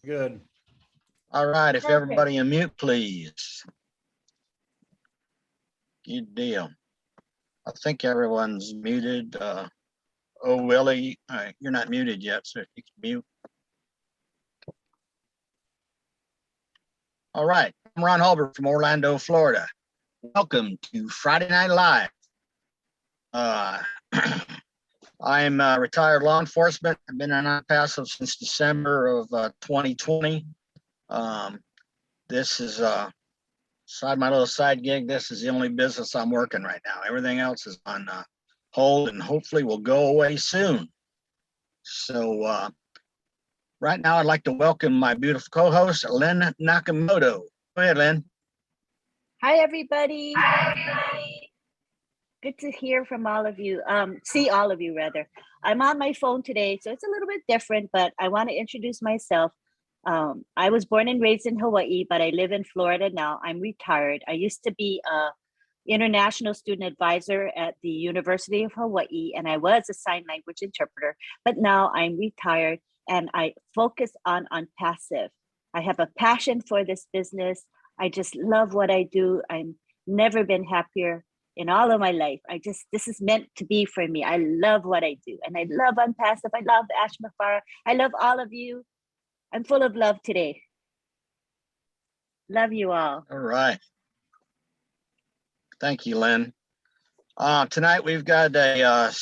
Good. All right, if Perfect. everybody unmute, please. Good deal. I think everyone's muted. Oh, Willie, you're not muted yet, so if you can mute. All right, I'm Ron Hulbert from Orlando, Florida. Welcome to Friday Night Live. I'm retired law enforcement. I've been on OnPassive since December of 2020. This is my little side gig. This is the only business I'm working right now. Everything else is on hold and hopefully will go away soon. So right now I'd like to welcome my beautiful co-host, Lynn Nakamoto. Go ahead, Lynn. Hi, everybody. Good to hear from all of you. See all of you, rather. I'm on my phone today, so it's a little bit different, but I want to introduce myself. I was born and raised in Hawaii, but I live in Florida now. I'm retired. I used to be a international student advisor at the University of Hawaii, and I was a sign language interpreter, but now I'm retired and I focus on OnPassive. I have a passion for this business. I just love what I do. I've never been happier in all of my life. This is meant to be for me. I love what I do, and I love OnPassive. I love Ash Mafara. I love all of you. I'm full of love today. Love you all. All right. Thank you, Lynn. Tonight we've got a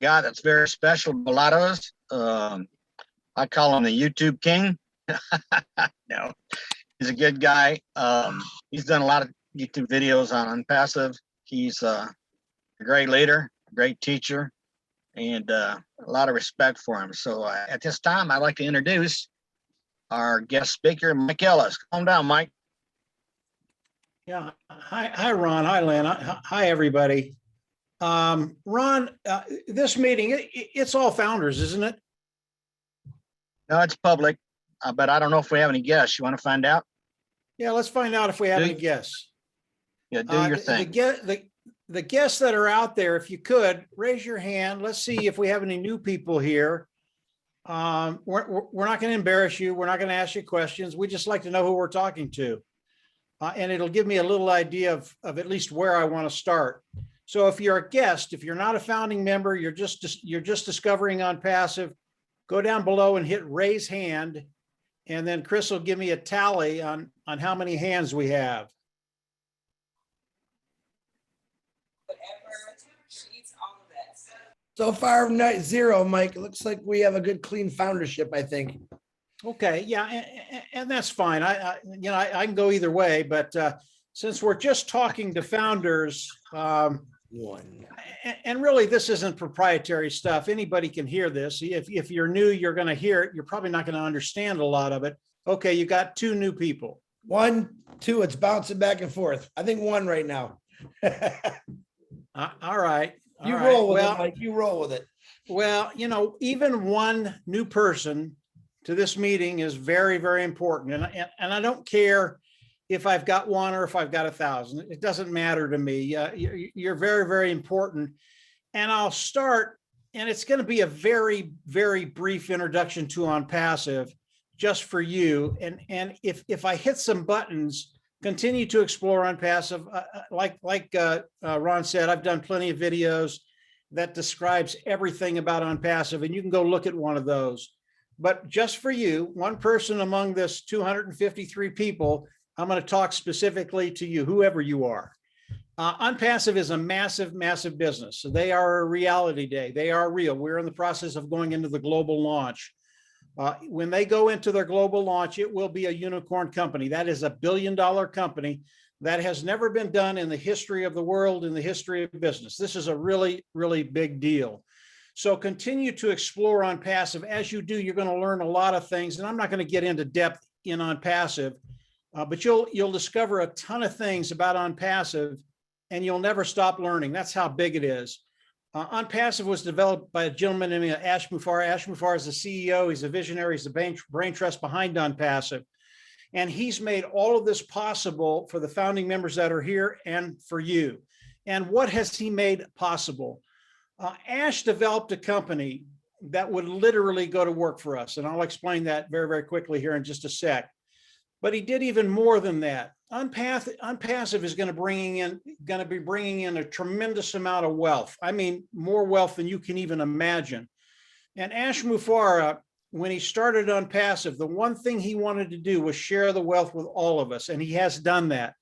guy that's very special to a lot of us. I call him the YouTube king. No, he's a good guy. He's done a lot of YouTube videos on OnPassive. He's a great leader, great teacher, and a lot of respect for him. So at this time, I'd like to introduce our guest speaker, Mike Ellis. Calm down, Mike. Yeah. Hi, Ron. Hi, Lynn. Hi, everybody. Ron, this meeting, it's all founders, isn't it? No, it's public, but I don't know if we have any guests. You want to find out? Yeah, let's find out if we have any guests. Yeah, do your thing. The guests that are out there, if you could, raise your hand. Let's see if we have any new people here. We're not going to embarrass you. We're not going to ask you questions. We just like to know who we're talking to. And it'll give me a little idea of at least where I want to start. So if you're a guest, if you're not a founding member, you're just discovering OnPassive, go down below and hit raise hand. And then Chris will give me a tally on how many hands we have. So far, not zero, Mike. It looks like we have a good, clean foundership, I think. Okay, yeah, and that's fine. I can go either way, but since we're just talking to founders, and really this isn't proprietary stuff. Anybody can hear this. If you're new, you're going to hear it. You're probably not going to understand a lot of it. Okay, you got two new people. 1, 2, it's bouncing back and forth. I think 1 right now. All right. You roll with it, Mike. You roll with it. Well, even one new person to this meeting is very, very important. And I don't care if I've got 1 or if I've got 1,000. It doesn't matter to me. You're very, very important. And I'll start, and it's going to be a very, very brief introduction to OnPassive just for you. And if I hit some buttons, continue to explore OnPassive. Like Ron said, I've done plenty of videos that describes everything about OnPassive, and you can go look at one of those. But just for you, one person among this 253 people, I'm going to talk specifically to you, whoever you are. OnPassive is a massive, massive business. So they are a reality day. They are real. We're in the process of going into the global launch. When they go into their global launch, it will be a unicorn company. That is $1 billion company that has never been done in the history of the world, in the history of business. This is a really, really big deal. So continue to explore OnPassive. As you do, you're going to learn a lot of things, and I'm not going to get into depth in OnPassive, but you'll discover a ton of things about OnPassive, and you'll never stop learning. That's how big it is. OnPassive was developed by a gentleman named Ash Mafara. Ash Mafara is the CEO. He's a visionary. He's the brain trust behind OnPassive. And he's made all of this possible for the founding members that are here and for you. And what has he made possible? Ash developed a company that would literally go to work for us. And I'll explain that very, very quickly here in just a sec. But he did even more than that. OnPassive is going to be bringing in a tremendous amount of wealth. I mean, more wealth than you can even imagine. And Ash Mufareh, when he started OnPassive, the one thing he wanted to do was share the wealth with all of us. And he has done that.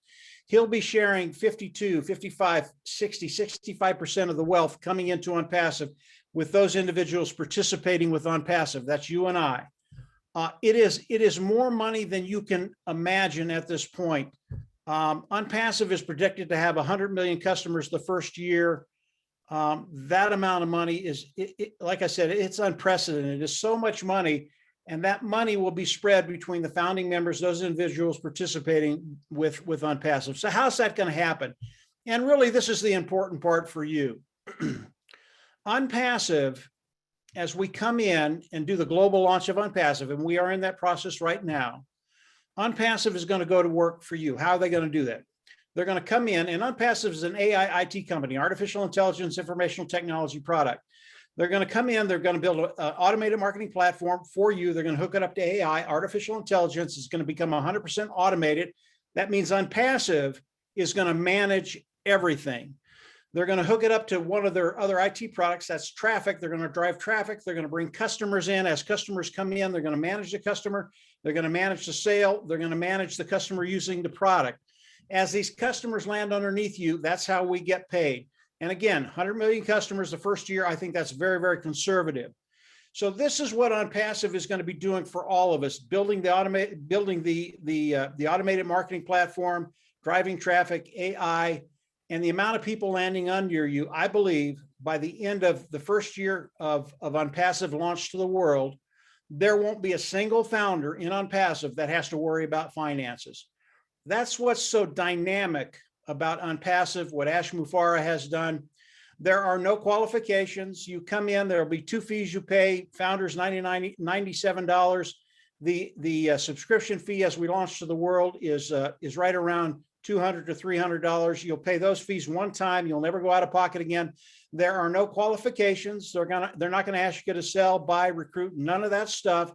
He'll be sharing 52, 55, 60, 65% of the wealth coming into OnPassive with those individuals participating with OnPassive. That's you and I. It is more money than you can imagine at this point. OnPassive is predicted to have 100 million customers the first year. That amount of money is, like I said, it's unprecedented. It's so much money, and that money will be spread between the founding members, those individuals participating with OnPassive. So how's that going to happen? And really, this is the important part for you. OnPassive, as we come in and do the global launch of OnPassive, and we are in that process right now, OnPassive is going to go to work for you. How are they going to do that? They're going to come in, and OnPassive is an AI IT company, artificial intelligence, informational technology product. They're going to come in, they're going to build an automated marketing platform for you. They're going to hook it up to AI, artificial intelligence is going to become 100% automated. That means OnPassive is going to manage everything. They're going to hook it up to one of their other IT products. That's traffic. They're going to drive traffic. They're going to bring customers in. As customers come in, they're going to manage the customer. They're going to manage the sale. They're going to manage the customer using the product. As these customers land underneath you, that's how we get paid. And again, 100 million customers the first year, I think that's very, very conservative. So this is what OnPassive is going to be doing for all of us, building the automated marketing platform, driving traffic, AI, and the amount of people landing under you. I believe by the end of the first year of OnPassive launch to the world, there won't be a single founder in OnPassive that has to worry about finances. That's what's so dynamic about OnPassive, what Ash Mufareh has done. There are no qualifications. You come in, there'll be 2 fees you pay. Founders $97. The subscription fee as we launch to the world is right around $200 to $300. You'll pay those fees one time. You'll never go out of pocket again. There are no qualifications. They're not going to ask you to sell, buy, recruit, none of that stuff.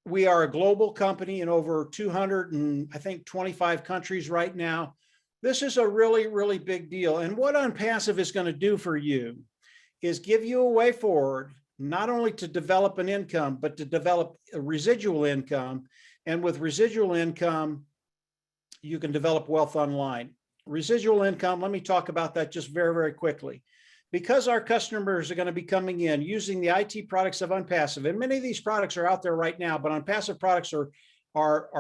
We are a global company in over 225 countries right now. This is a really, really big deal. And what OnPassive is going to do for you is give you a way forward, not only to develop an income, but to develop a residual income. And with residual income, you can develop wealth online. Residual income, let me talk about that just very, very quickly. Because our customers are going to be coming in using the IT products of OnPassive, and many of these products are out there right now, but OnPassive products are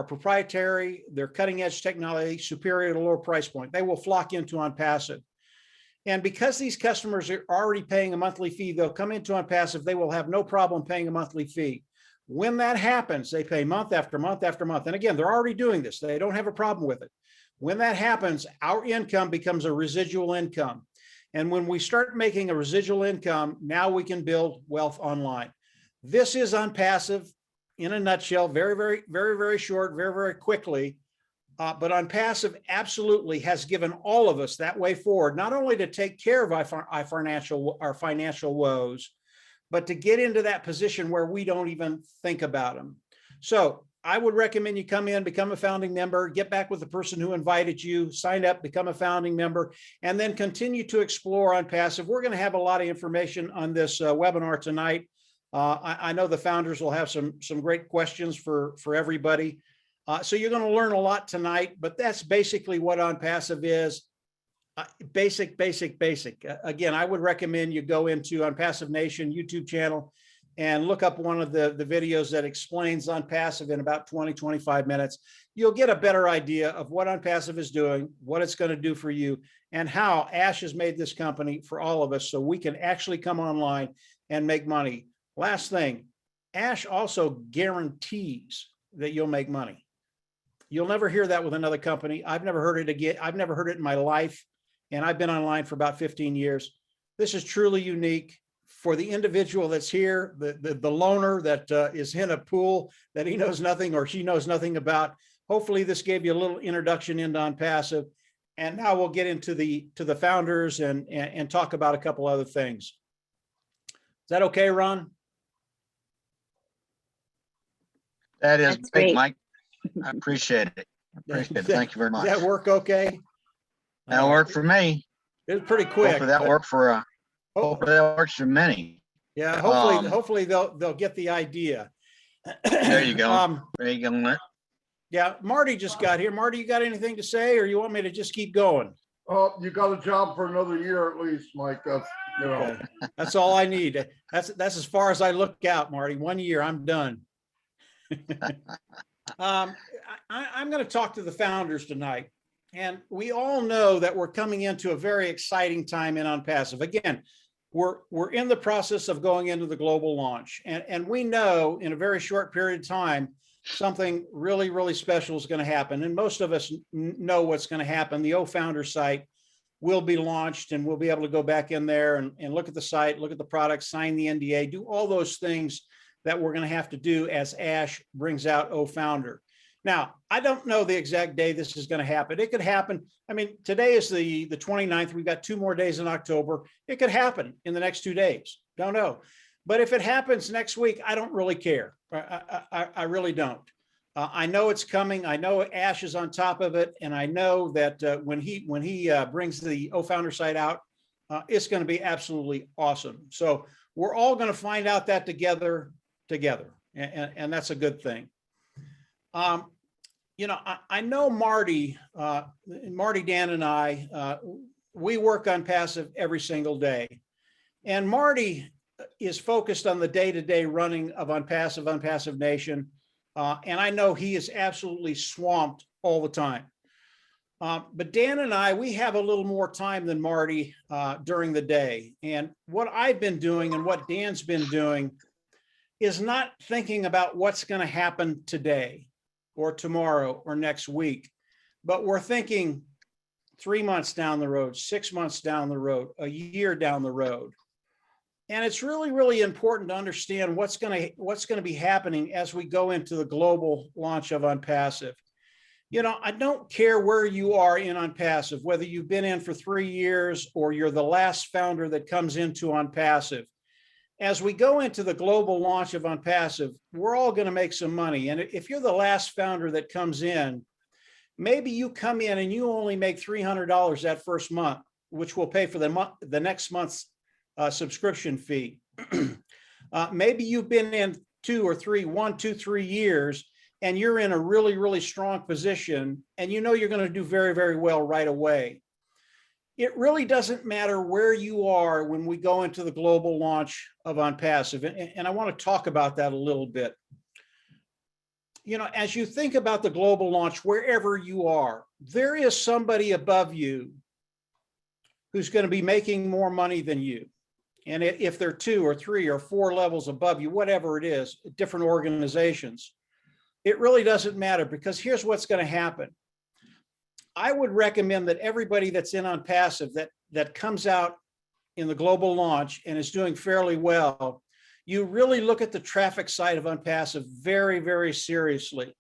proprietary, they're cutting edge technology, superior at a lower price point. They will flock into OnPassive. And because these customers are already paying a monthly fee, they'll come into OnPassive, they will have no problem paying a monthly fee. When that happens, they pay month after month after month. And again, they're already doing this. They don't have a problem with it. When that happens, our income becomes a residual income. And when we start making a residual income, now we can build wealth online. This is OnPassive in a nutshell, very, very, very, very short, very, very quickly. But OnPassive absolutely has given all of us that way forward, not only to take care of our financial woes, but to get into that position where we don't even think about them. So I would recommend you come in, become a founding member, get back with the person who invited you, sign up, become a founding member, and then continue to explore OnPassive. We're going to have a lot of information on this webinar tonight. I know the founders will have some great questions for everybody. So you're going to learn a lot tonight, but that's basically what OnPassive is. Basic. Again, I would recommend you go into OnPassive Nation YouTube channel and look up one of the videos that explains OnPassive in about 20-25 minutes. You'll get a better idea of what OnPassive is doing, what it's going to do for you, and how Ash has made this company for all of us so we can actually come online and make money. Last thing, Ash also guarantees that you'll make money. You'll never hear that with another company. I've never heard it again. I've never heard it in my life. And I've been online for about 15 years. This is truly unique for the individual that's here, the loner that is in a pool that he knows nothing or she knows nothing about. Hopefully this gave you a little introduction into OnPassive. And now we'll get into the founders and talk about a couple other things. that okay, Ron? That is That's great, great. Mike. I appreciate it. Appreciate it. Thank you very Does much. that work okay? That'll work for me. It was pretty quick. Hopefully that but- worked for, oh, hopefully that works for many. yeah, Um, hopefully they'll get the idea. There you go. Um, There you go. yeah, Marty just got here. Marty, you got anything to say, or you want me to just keep going? Oh, you got a job for another year at least, Mike. That's, you know, Okay. That's all I need. That's as far as I look out, Marty. 1 year, I'm done. I'm going to talk to the founders tonight. And we all know that we're coming into a very exciting time in OnPassive. Again, we're in the process of going into the global launch. And we know in a very short period of time, something really, really special is going to happen. And most of us know what's going to happen. The OFounder site will be launched, and we'll be able to go back in there and look at the site, look at the product, sign the NDA, do all those things that we're going to have to do as Ash brings out OFounder. Now, I don't know the exact day this is going to happen. It could happen. I mean, today is the 29th. We've got 2 more days in October. It could happen in the next 2 days. Don't know. But if it happens next week, I don't really care. I really don't. I know it's coming. I know Ash is on top of it. And I know that when he brings the OFounder site out, it's going to be absolutely awesome. So we're all going to find out that together. And that's a good thing. You know, I know Marty, Dan and I, we work OnPassive every single day. And Marty is focused on the day-to-day running of OnPassive Nation. And I know he is absolutely swamped all the time. But Dan and I, we have a little more time than Marty during the day. And what I've been doing and what Dan's been doing is not thinking about what's going to happen today or tomorrow or next week, but we're thinking 3 months down the road, 6 months down the road, a year down the road. And it's really, really important to understand what's going to be happening as we go into the global launch of OnPassive. You know, I don't care where you are in OnPassive, whether you've been in for 3 years or you're the last founder that comes into OnPassive. As we go into the global launch of OnPassive, we're all going to make some money. And if you're the last founder that comes in, maybe you come in and you only make $300 that first month, which will pay for the next month's subscription fee. Maybe you've been in 1, 2, 3 years, and you're in a really, really strong position, and you know you're going to do very, very well right away. It really doesn't matter where you are when we go into the global launch of OnPassive. And I want to talk about that a little bit. You know, as you think about the global launch, wherever you are, there is somebody above you who's going to be making more money than you. And if they're 2 or 3 or 4 levels above you, whatever it is, different organizations, it really doesn't matter, because here's what's going to happen. I would recommend that everybody that's in OnPassive that comes out in the global launch and is doing fairly well, you really look at the traffic side of OnPassive very, very seriously.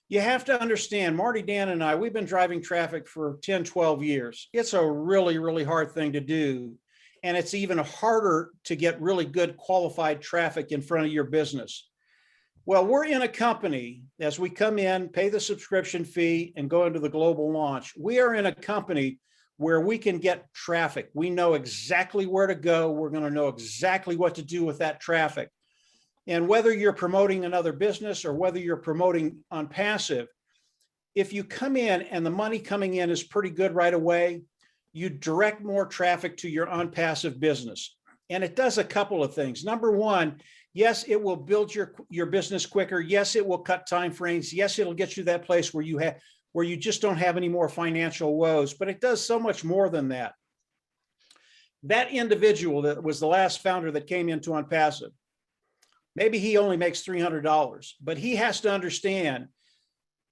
You have to understand, Marty, Dan, and I, we've been driving traffic for 10, 12 years. It's a really, really hard thing to do. And it's even harder to get really good qualified traffic in front of your business. Well, we're in a company, as we come in, pay the subscription fee, and go into the global launch. We are in a company where we can get traffic. We know exactly where to go. We're going to know exactly what to do with that traffic. And whether you're promoting another business or whether you're promoting OnPassive, if you come in and the money coming in is pretty good right away, you direct more traffic to your OnPassive business. And it does a couple of things. Number one, yes, it will build your business quicker. Yes, it will cut time frames. Yes, it'll get you that place where you just don't have any more financial woes, but it does so much more than that. That individual that was the last founder that came into OnPassive, maybe he only makes $300, but he has to understand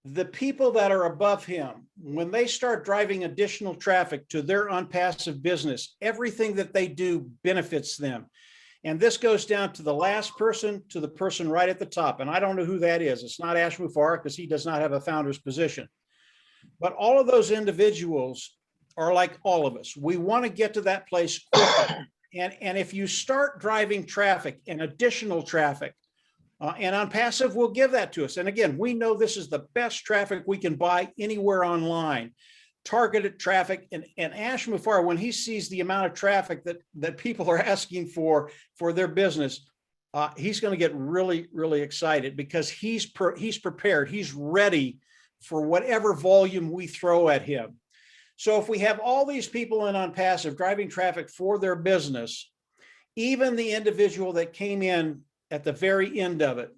the people that are above him, when they start driving additional traffic to their OnPassive business, everything that they do benefits them. And this goes down to the last person to the person right at the top. And I don't know who that is. It's not Ash Mufar, because he does not have a founder's position. But all of those individuals are like all of us. We want to get to that place quicker. And if you start driving traffic and additional traffic, and OnPassive will give that to us. And again, we know this is the best traffic we can buy anywhere online, targeted traffic. And Ash Mufareh, when he sees the amount of traffic that people are asking for their business, he's going to get really, really excited because he's prepared. He's ready for whatever volume we throw at him. So if we have all these people in OnPassive driving traffic for their business, even the individual that came in at the very end of it,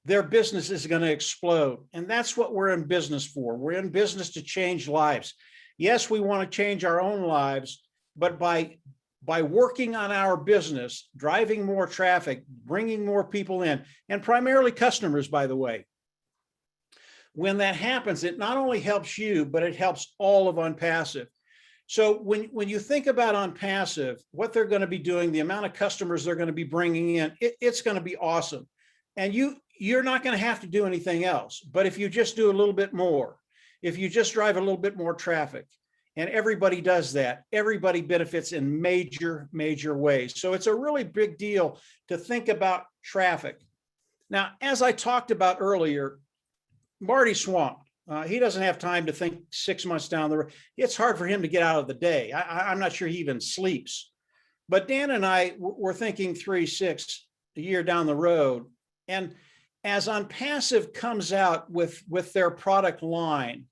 their business is going to explode. And that's what we're in business for. We're in business to change lives. Yes, we want to change our own lives, but by working on our business, driving more traffic, bringing more people in, and primarily customers, by the way, when that happens, it not only helps you, but it helps all of OnPassive. So when you think about OnPassive, what they're going to be doing, the amount of customers they're going to be bringing in, it's going to be awesome. And you're not going to have to do anything else. But if you just do a little bit more, if you just drive a little bit more traffic, and everybody does that, everybody benefits in major, major ways. So it's a really big deal to think about traffic. Now, as I talked about earlier, Marty's swamped. He doesn't have time to think 6 months down the road. It's hard for him to get out of the day. I'm not sure he even sleeps. But Dan and I were thinking 3, 6 a year down the road. And as OnPassive comes out with their product line,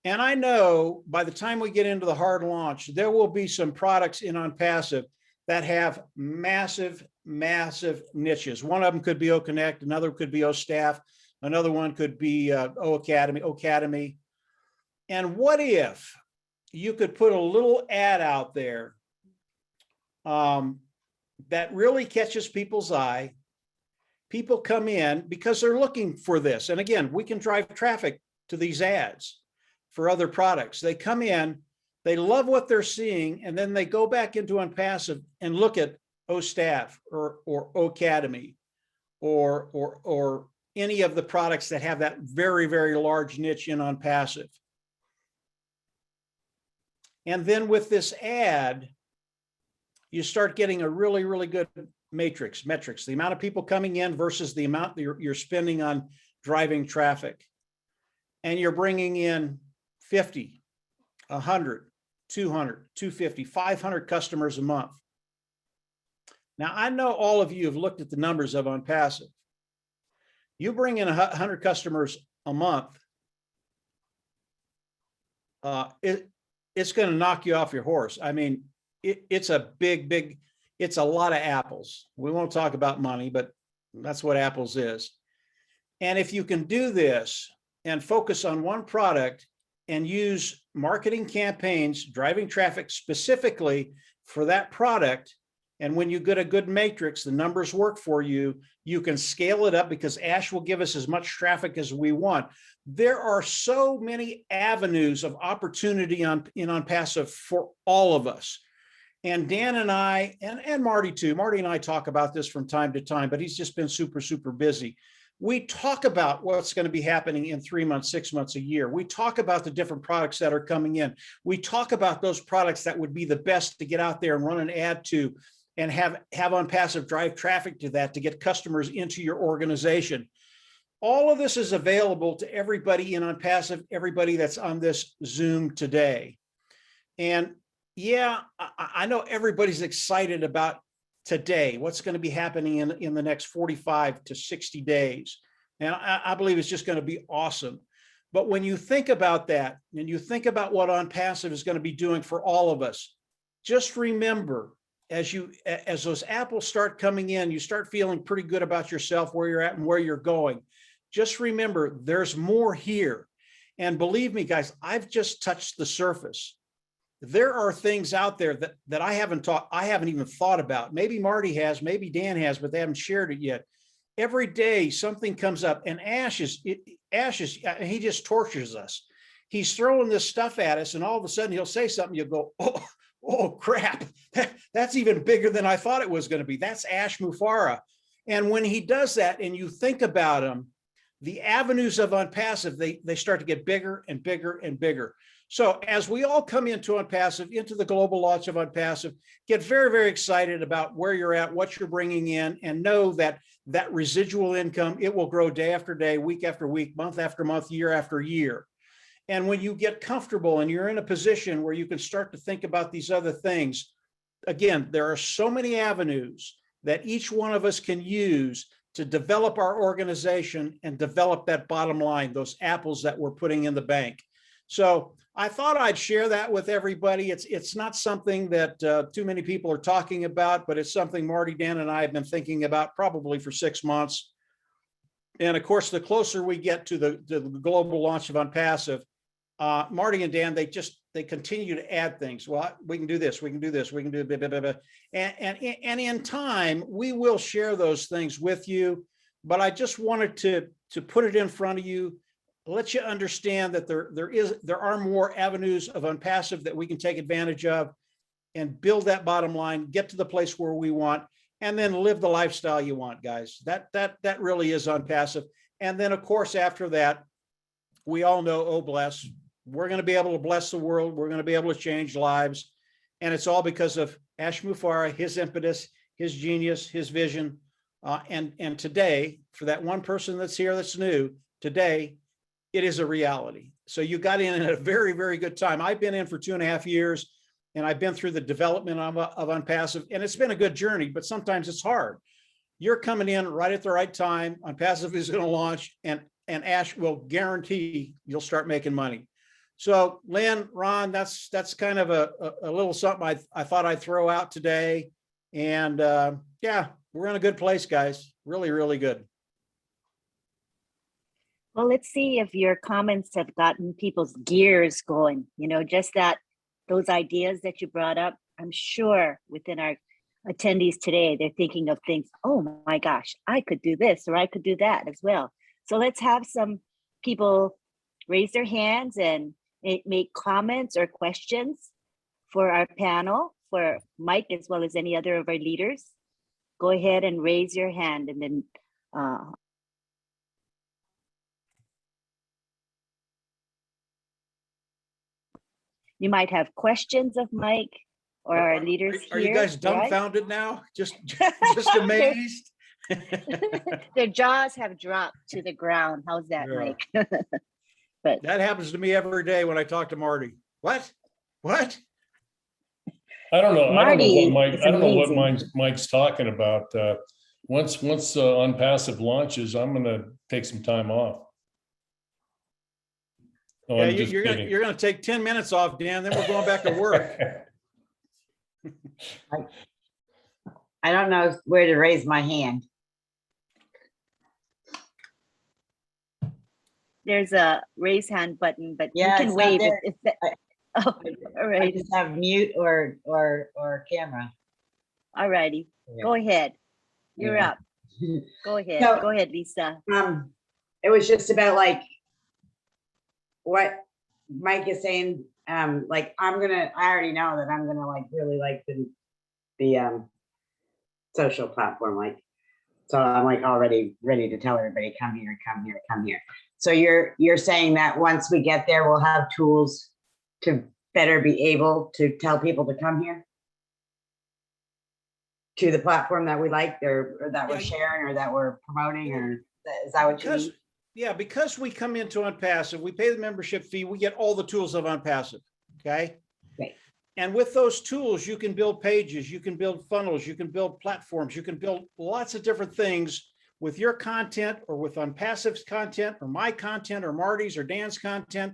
and I know by the time we get into the hard launch, there will be some products in OnPassive that have massive, massive niches. One of them could be OConnect, another could be OStaff, another one could be Academy. And what if you could put a little ad out there that really catches people's eye? People come in because they're looking for this. And again, we can drive traffic to these ads for other products. They come in, they love what they're seeing, and then they go back into OnPassive and look at OStaff or Academy or any of the products that have that very, very large niche in OnPassive. And then with this ad, you start getting a really, really good metrics, the amount of people coming in versus the amount that you're spending on driving traffic. And you're bringing in 50, 100, 200, 250, 500 customers a month. Now, I know all of you have looked at the numbers of OnPassive. You bring in 100 customers a month, it's going to knock you off your horse. I mean, it's a big, it's a lot of apples. We won't talk about money, but that's what apples is. And if you can do this and focus on one product and use marketing campaigns, driving traffic specifically for that product, and when you get a good matrix, the numbers work for you, you can scale it up because Ash will give us as much traffic as we want. There are so many avenues of opportunity in OnPassive for all of us. And Dan and I, and Marty too, Marty and I talk about this from time to time, but he's just been super, super busy. We talk about what's going to be happening in 3 months, 6 months, a year. We talk about the different products that are coming in. We talk about those products that would be the best to get out there and run an ad to and have OnPassive drive traffic to that to get customers into your organization. All of this is available to everybody in OnPassive, everybody that's on this Zoom today. And yeah, I know everybody's excited about today, what's going to be happening in the next 45 to 60 days. And I believe it's just going to be awesome. But when you think about that, and you think about what OnPassive is going to be doing for all of us, just remember, as those apples start coming in, you start feeling pretty good about yourself, where you're at and where you're going. Just remember, there's more here. And believe me, guys, I've just touched the surface. There are things out there that I haven't even thought about. Maybe Marty has, maybe Dan has, but they haven't shared it yet. Every day something comes up, and Ash is he just tortures us. He's throwing this stuff at us, and all of a sudden he'll say something. You'll go, oh crap, that's even bigger than I thought it was going to be. That's Ash Mufareh. And when he does that, and you think about him, the avenues of OnPassive, they start to get bigger and bigger and bigger. So as we all come into OnPassive, into the global launch of OnPassive, get very, very excited about where you're at, what you're bringing in, and know that that residual income, it will grow day after day, week after week, month after month, year after year. And when you get comfortable and you're in a position where you can start to think about these other things, again, there are so many avenues that each one of us can use to develop our organization and develop that bottom line, those apples that we're putting in the bank. So I thought I'd share that with everybody. It's not something that too many people are talking about, but it's something Marty, Dan, and I have been thinking about probably for 6 months. And of course, the closer we get to the global launch of OnPassive, Marty and Dan, they continue to add things. Well, we can do this, we can do this, we can do blah, blah, blah, blah. And in time, we will share those things with you. But I just wanted to put it in front of you, let you understand that there are more avenues of OnPassive that we can take advantage of and build that bottom line, get to the place where we want, and then live the lifestyle you want, guys. That really is OnPassive. And then, of course, after that, we all know, oh, bless, we're going to be able to bless the world. We're going to be able to change lives. And it's all because of Ash Mufareh, his impetus, his genius, his vision. And today, for that one person that's here that's new, today, it is a reality. So you got in at a very, very good time. I've been in for 2.5 years, and I've been through the development of OnPassive, and it's been a good journey, but sometimes it's hard. You're coming in right at the right time. OnPassive is going to launch, and Ash will guarantee you'll start making money. So Lynn, Ron, that's kind of a little something I thought I'd throw out today. And yeah, we're in a good place, guys. Really, really good. Well, let's see if your comments have gotten people's gears going, just those ideas that you brought up. I'm sure within our attendees today, they're thinking of things, oh my gosh, I could do this or I could do that as well. So let's have some people raise their hands and make comments or questions for our panel, for Mike, as well as any other of our leaders. Go ahead and raise your hand, and then you might have questions of Mike or our leaders here. Are you guys dumbfounded right? now? Just amazed? Their jaws have dropped to the ground. How's that, Yeah. Mike? But That happens to me every day when I talk to Marty. What? I don't know. Marty, I don't know what Mike's talking about. Once OnPassive launches, I'm going to take some time off. Oh, Yeah, I'm just kidding. you're gonna take 10 minutes off, Dan, then we're going back to work. I don't know where to raise my hand. there's a raise hand button, but Yeah, you can it's not wave it. there. If that, oh, all I right, just have mute or camera. all righty. Yeah. Go ahead. You're Yeah. up. Go ahead. So- Go ahead, Lisa. It was just about like what Mike is saying. Like I already know that I'm gonna like really like the social platform. Like, so I'm like already ready to tell everybody, come here, come here, come here. So you're saying that once we get there, we'll have tools to better be able to tell people to come here to the platform that we like, or that we're Yeah. sharing, or that we're promoting, or is that what you mean? Because we come into OnPassive, we pay the membership fee, we get all the tools of OnPassive, okay? Right. And with those tools, you can build pages, you can build funnels, you can build platforms, you can build lots of different things with your content, or with OnPassive's content, or my content, or Marty's or Dan's content.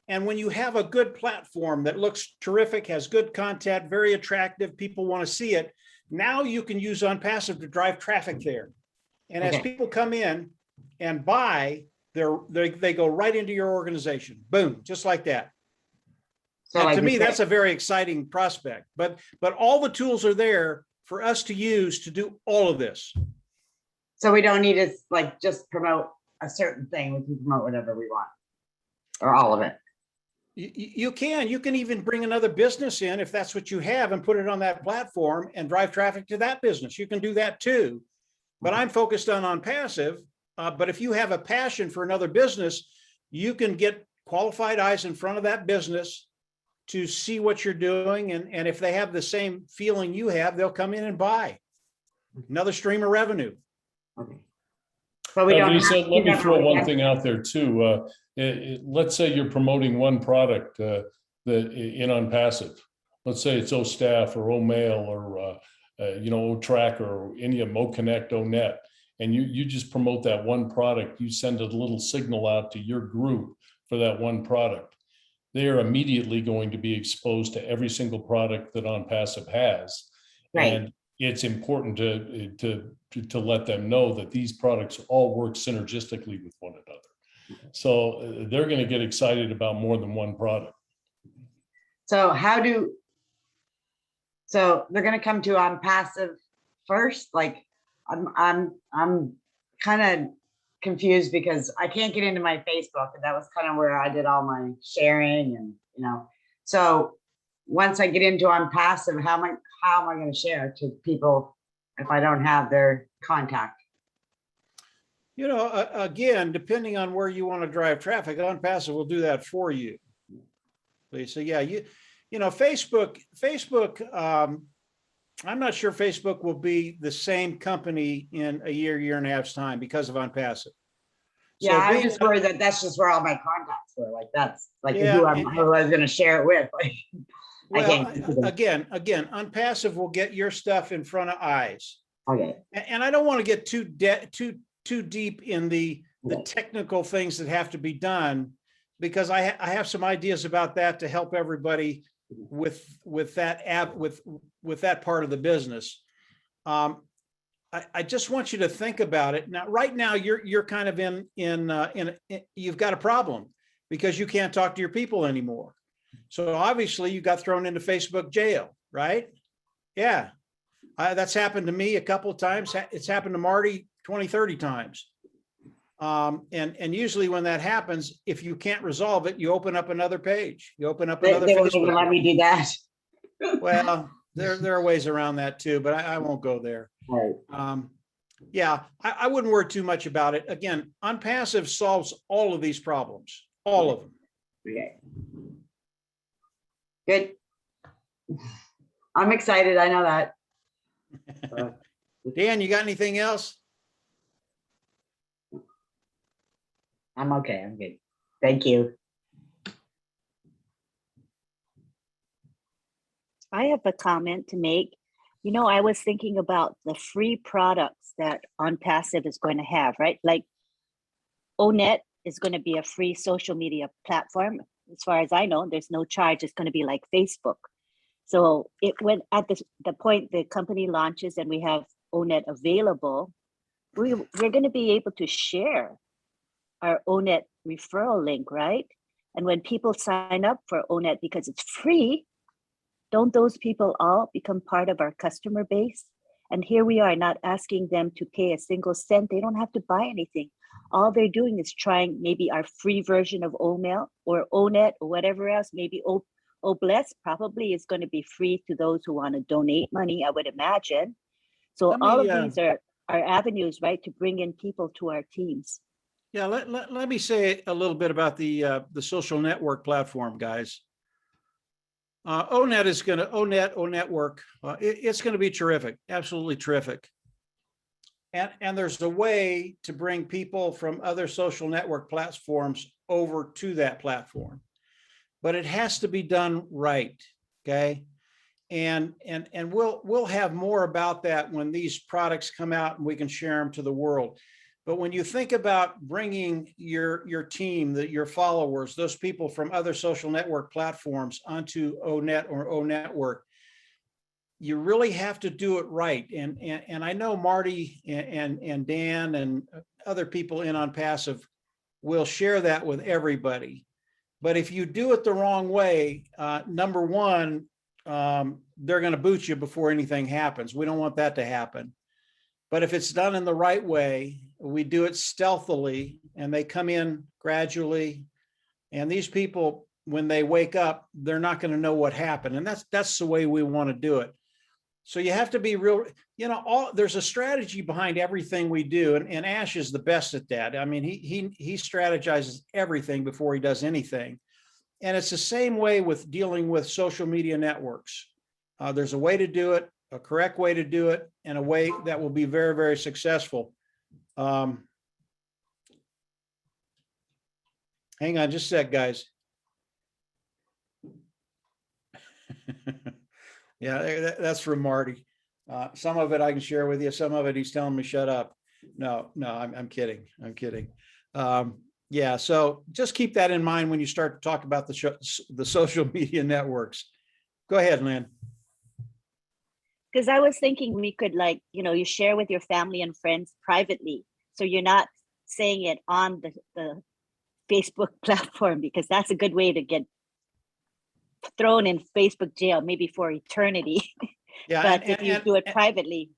And when you have a good platform that looks terrific, has good content, very attractive, people want to see it, now you can use OnPassive to drive traffic there. And as Okay. people come in and buy, they go right into your organization. Boom, just like that. So And like to we me, said- that's a very exciting prospect. But all the tools are there for us to use to do all of this. So we don't need to like just promote a certain thing. We can promote whatever we want, or all of it. You can even bring another business in if that's what you have, and put it on that platform and drive traffic to that business. You can do that too. But I'm focused on OnPassive, But if you have a passion for another business, you can get qualified eyes in front of that business to see what you're doing. And if they have the same feeling you have, they'll come in and buy. Another stream of revenue. Okay. But we don't Lisa, have to let me have throw like one that. thing out there too. Let's say you're promoting one product that in OnPassive. Let's say it's OStaff or OMail or OTracker or any of them, OConnect, ONet, and you just promote that one product. You send a little signal out to your group for that one product. They are immediately going to be exposed to every single product that OnPassive has. Right. And it's important to let them know that these products all work synergistically with one another. So they're going to get excited about more than one product. So so they're gonna come to OnPassive first? Like, I'm kind of confused because I can't get into my Facebook, and that was kind of where I did all my sharing and, so once I get into OnPassive, how am I gonna share to people if I don't have their contact? Again, depending on where you want to drive traffic, OnPassive will do that for you. Lisa, yeah, Facebook, I'm not sure Facebook will be the same company in a year and a half's time because of OnPassive. Yeah, I'm just worried that that's just where all my contacts were. Like, that's like Yeah, who I was gonna share it with. Like, well, again, OnPassive will get your stuff in front of eyes. Okay. And I don't want to get too deep in the technical things that have to be done, because I have some ideas about that to help everybody with that part of the business. I just want you to think about it now. Right now, you're kind of in you've got a problem because you can't talk to your people anymore. So obviously, you got thrown into Facebook jail, right? Yeah, that's happened to me a couple of times. It's happened to Marty 20, 30 times. And usually when that happens, if you can't resolve it, you open up another page. You open up another They won't Facebook. even let me do that. Well, there are ways around that too, but I won't go there. Right. Yeah, I wouldn't worry too much about it. Again, OnPassive solves all of these problems, all of them. Okay. Good. I'm excited. I know that. Dan, you got anything else? I'm okay. I'm good. Thank you. I have a comment to make. I was thinking about the free products that OnPassive is going to have, right? Like ONet is going to be a free social media platform. As far as I know, there's no charge. It's going to be like Facebook. So when at the point the company launches and we have ONet available, we're going to be able to share our ONet referral link, right? And when people sign up for ONet because it's free, don't those people all become part of our customer base? And here we are not asking them to pay a single cent. They don't have to buy anything. All they're doing is trying maybe our free version of OMail or ONet or whatever else. Maybe OBless probably is going to be free to those who want to donate money, I would imagine. So all of these are avenues, right, to bring in people to our teams. Yeah, let me say a little bit about the social network platform, guys. ONet is going to ONetwork. It's going to be terrific, absolutely terrific. And there's a way to bring people from other social network platforms over to that platform, but it has to be done right. Okay, and we'll have more about that when these products come out and we can share them to the world. But when you think about bringing your team, your followers, those people from other social network platforms onto ONet or ONetwork, you really have to do it right. And I know Marty and Dan and other people in OnPassive will share that with everybody. But if you do it the wrong way, number one, they're going to boot you before anything happens. We don't want that to happen. But if it's done in the right way, we do it stealthily and they come in gradually. And these people, when they wake up, they're not going to know what happened. And that's the way we want to do it. So you have to be real, there's a strategy behind everything we do. And Ash is the best at that. I mean, he strategizes everything before he does anything. And it's the same way with dealing with social media networks. There's a way to do it, a correct way to do it, and a way that will be very, very successful. Hang on just a sec, guys. Yeah, that's from Marty. Some of it I can share with you. Some of it he's telling me shut up. No, I'm kidding. I'm kidding. Yeah, so just keep that in mind when you start to talk about the social media networks. Go ahead, Lynn. Because I was thinking we could, like, you share with your family and friends privately. So you're not saying it on the Facebook platform, because that's a good way to get thrown in Facebook jail, maybe for eternity. Yeah, But if you do it privately.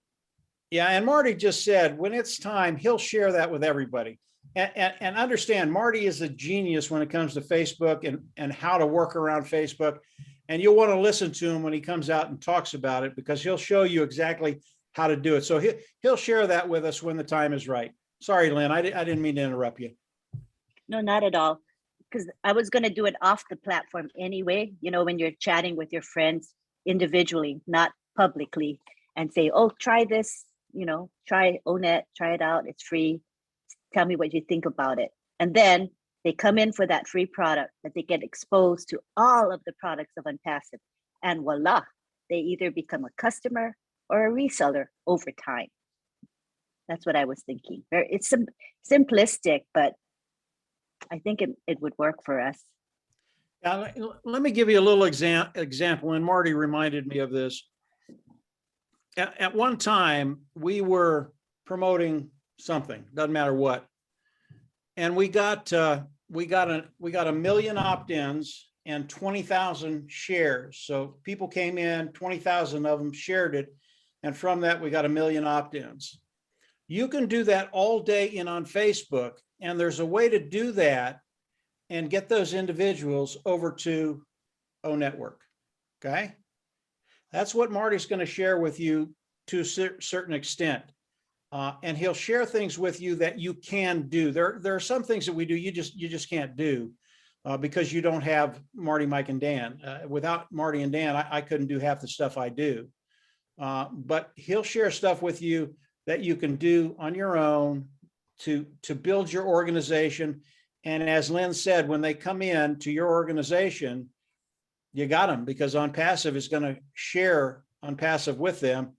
Yeah, and Marty just said when it's time, he'll share that with everybody. And understand, Marty is a genius when it comes to Facebook and how to work around Facebook. And you'll want to listen to him when he comes out and talks about it, because he'll show you exactly how to do it. So he'll share that with us when the time is right. Sorry, Lynn, I didn't mean to interrupt you. No, not at all. Because I was going to do it off the platform anyway, when you're chatting with your friends individually, not publicly, and say, oh, try this, try Onet, try it out. It's free. Tell me what you think about it. And then they come in for that free product, but they get exposed to all of the products of OnPassive. And voila, they either become a customer or a reseller over time. That's what I was thinking. It's simplistic, but I think it would work for us. Let me give you a little example, and Marty reminded me of this. At one time, we were promoting something, doesn't matter what, and we got a million opt-ins and 20,000 shares. So people came in, 20,000 of them shared it, and from that we got a million opt-ins. You can do that all day on Facebook, and there's a way to do that and get those individuals over to O Network. Okay, that's what Marty's going to share with you to a certain extent, and he'll share things with you that you can do. There are some things that we do you just can't do because you don't have Marty, Mike, and Dan. Without Marty and Dan, I couldn't do half the stuff I do. But he'll share stuff with you that you can do on your own to build your organization. And as Lynn said, when they come in to your organization, you got them, because OnPassive is going to share OnPassive with them.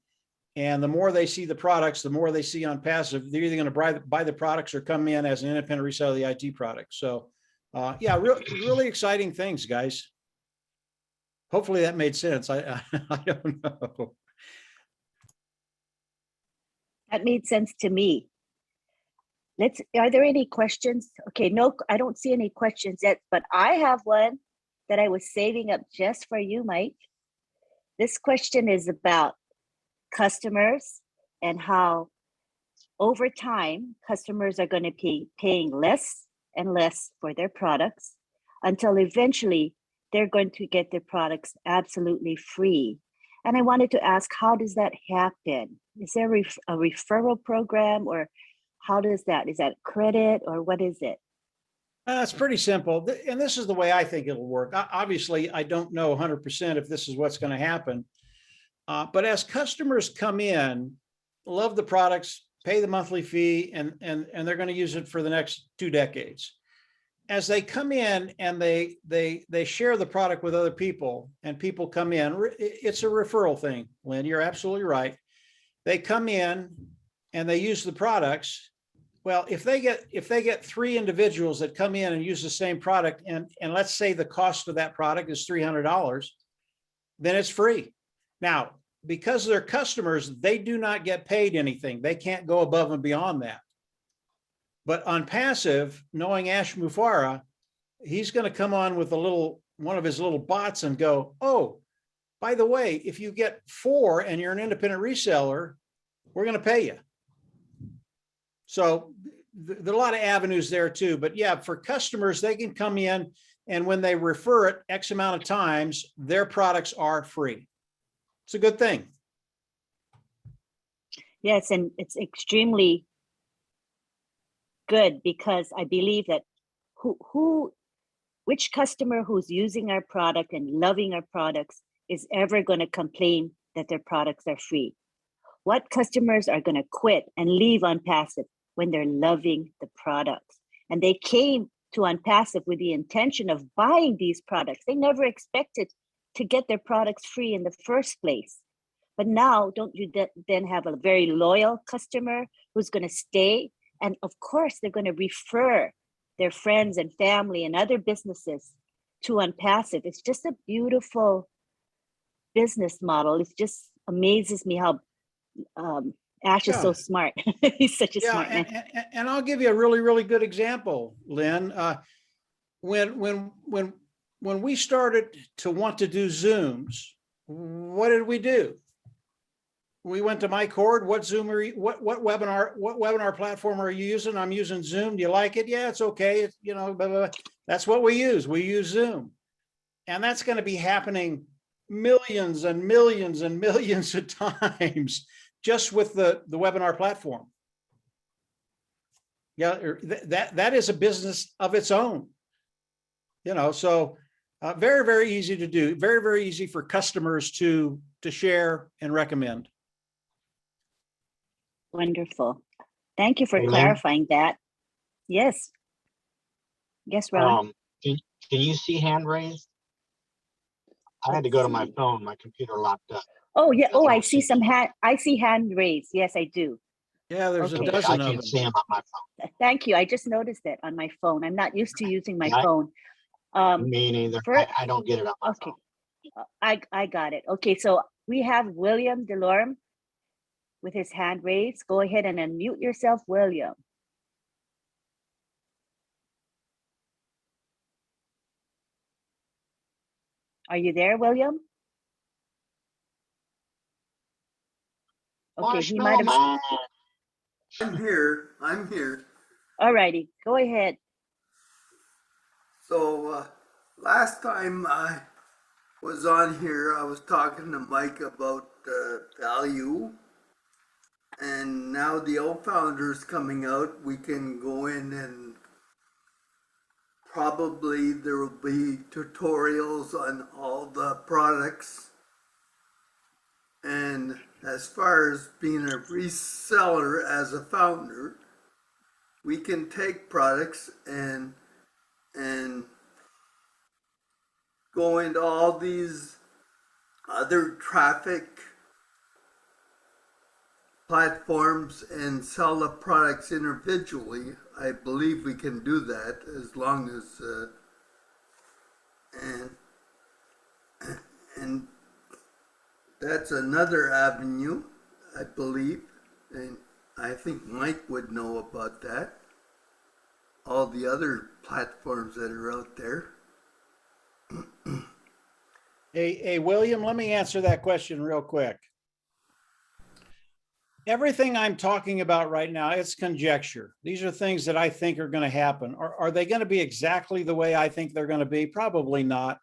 And the more they see the products, the more they see OnPassive, they're either going to buy the products or come in as an independent reseller of the IT product. So yeah, really exciting things, guys. Hopefully that made sense. I don't know. That made sense to me. Are there any questions? Okay, no, I don't see any questions yet, but I have one that I was saving up just for you, Mike. This question is about customers and how over time, customers are going to be paying less and less for their products until eventually they're going to get their products absolutely free. And I wanted to ask, how does that happen? Is there a referral program, or how does that? Is that credit, or what is it? It's pretty simple. And this is the way I think it'll work. Obviously, I don't know 100% if this is what's going to happen. But as customers come in, love the products, pay the monthly fee, and they're going to use it for the next 2 decades. As they come in and they share the product with other people, and people come in, it's a referral thing, Lynn, you're absolutely right. They come in and they use the products. Well, if they get 3 individuals that come in and use the same product, and let's say the cost of that product is $300, then it's free. Now, because they're customers, they do not get paid anything. They can't go above and beyond that. But OnPassive, knowing Ash Mufara, he's going to come on with one of his little bots and go, oh, by the way, if you get 4 and you're an independent reseller, we're going to pay you. So there are a lot of avenues there too. But yeah, for customers, they can come in, and when they refer it X amount of times, their products are free. It's a good thing. Yes, and it's extremely good because I believe that which customer who's using our product and loving our products is ever going to complain that their products are free? What customers are going to quit and leave OnPassive when they're loving the products? And they came to OnPassive with the intention of buying these products. They never expected to get their products free in the first place. But now, don't you then have a very loyal customer who's going to stay? And of course, they're going to refer their friends and family and other businesses to OnPassive. It's just a beautiful business model. It just amazes me how Ash is so smart. He's such a smart man. And I'll give you a really, really good example, Lynn. When we started to want to do Zooms, what did we do? We went to my cord. What Zoom are you, what webinar platform are you using? I'm using Zoom. Do you like it? Yeah, it's okay. It's, you know, blah, blah, blah. That's what we use. We use Zoom. And that's going to be happening millions and millions and millions of times just with the webinar platform. Yeah, that is a business of its own. You know, so very, very easy to do. Very, very easy for customers to share and recommend. Wonderful. Thank you for Hey, Lynn. clarifying that. Yes. Yes, Ron. Can you see hand raised? I had to go to my phone. My computer locked up. Oh, yeah. Oh, I don't see see some hand. I see hand raised. Yes, I do. Yeah, there's Okay. a Okay, I dozen of can't them. see them on my phone. Thank you. I just noticed it on my phone. I'm not used to using my Yeah, phone. Me neither. For- I don't get it on my Okay. phone. I got it. Okay, so we have William Delorme with his hand raised. Go ahead and unmute yourself, William. Are you there, William? Okay, he might have. Marshmallow Man. I'm here. All righty, go ahead. So last time I was on here, I was talking to Mike about value. And now the old founder's coming out. We can go in and probably there will be tutorials on all the products. And as far as being a reseller as a founder, we can take products and go into all these other traffic platforms and sell the products individually. I believe we can do that as long as and that's another avenue, I believe, and I think Mike would know about that. All the other platforms that are out there. Hey, William, let me answer that question real quick. Everything I'm talking about right now, it's conjecture. These are things that I think are going to happen. Are they going to be exactly the way I think they're going to be? Probably not.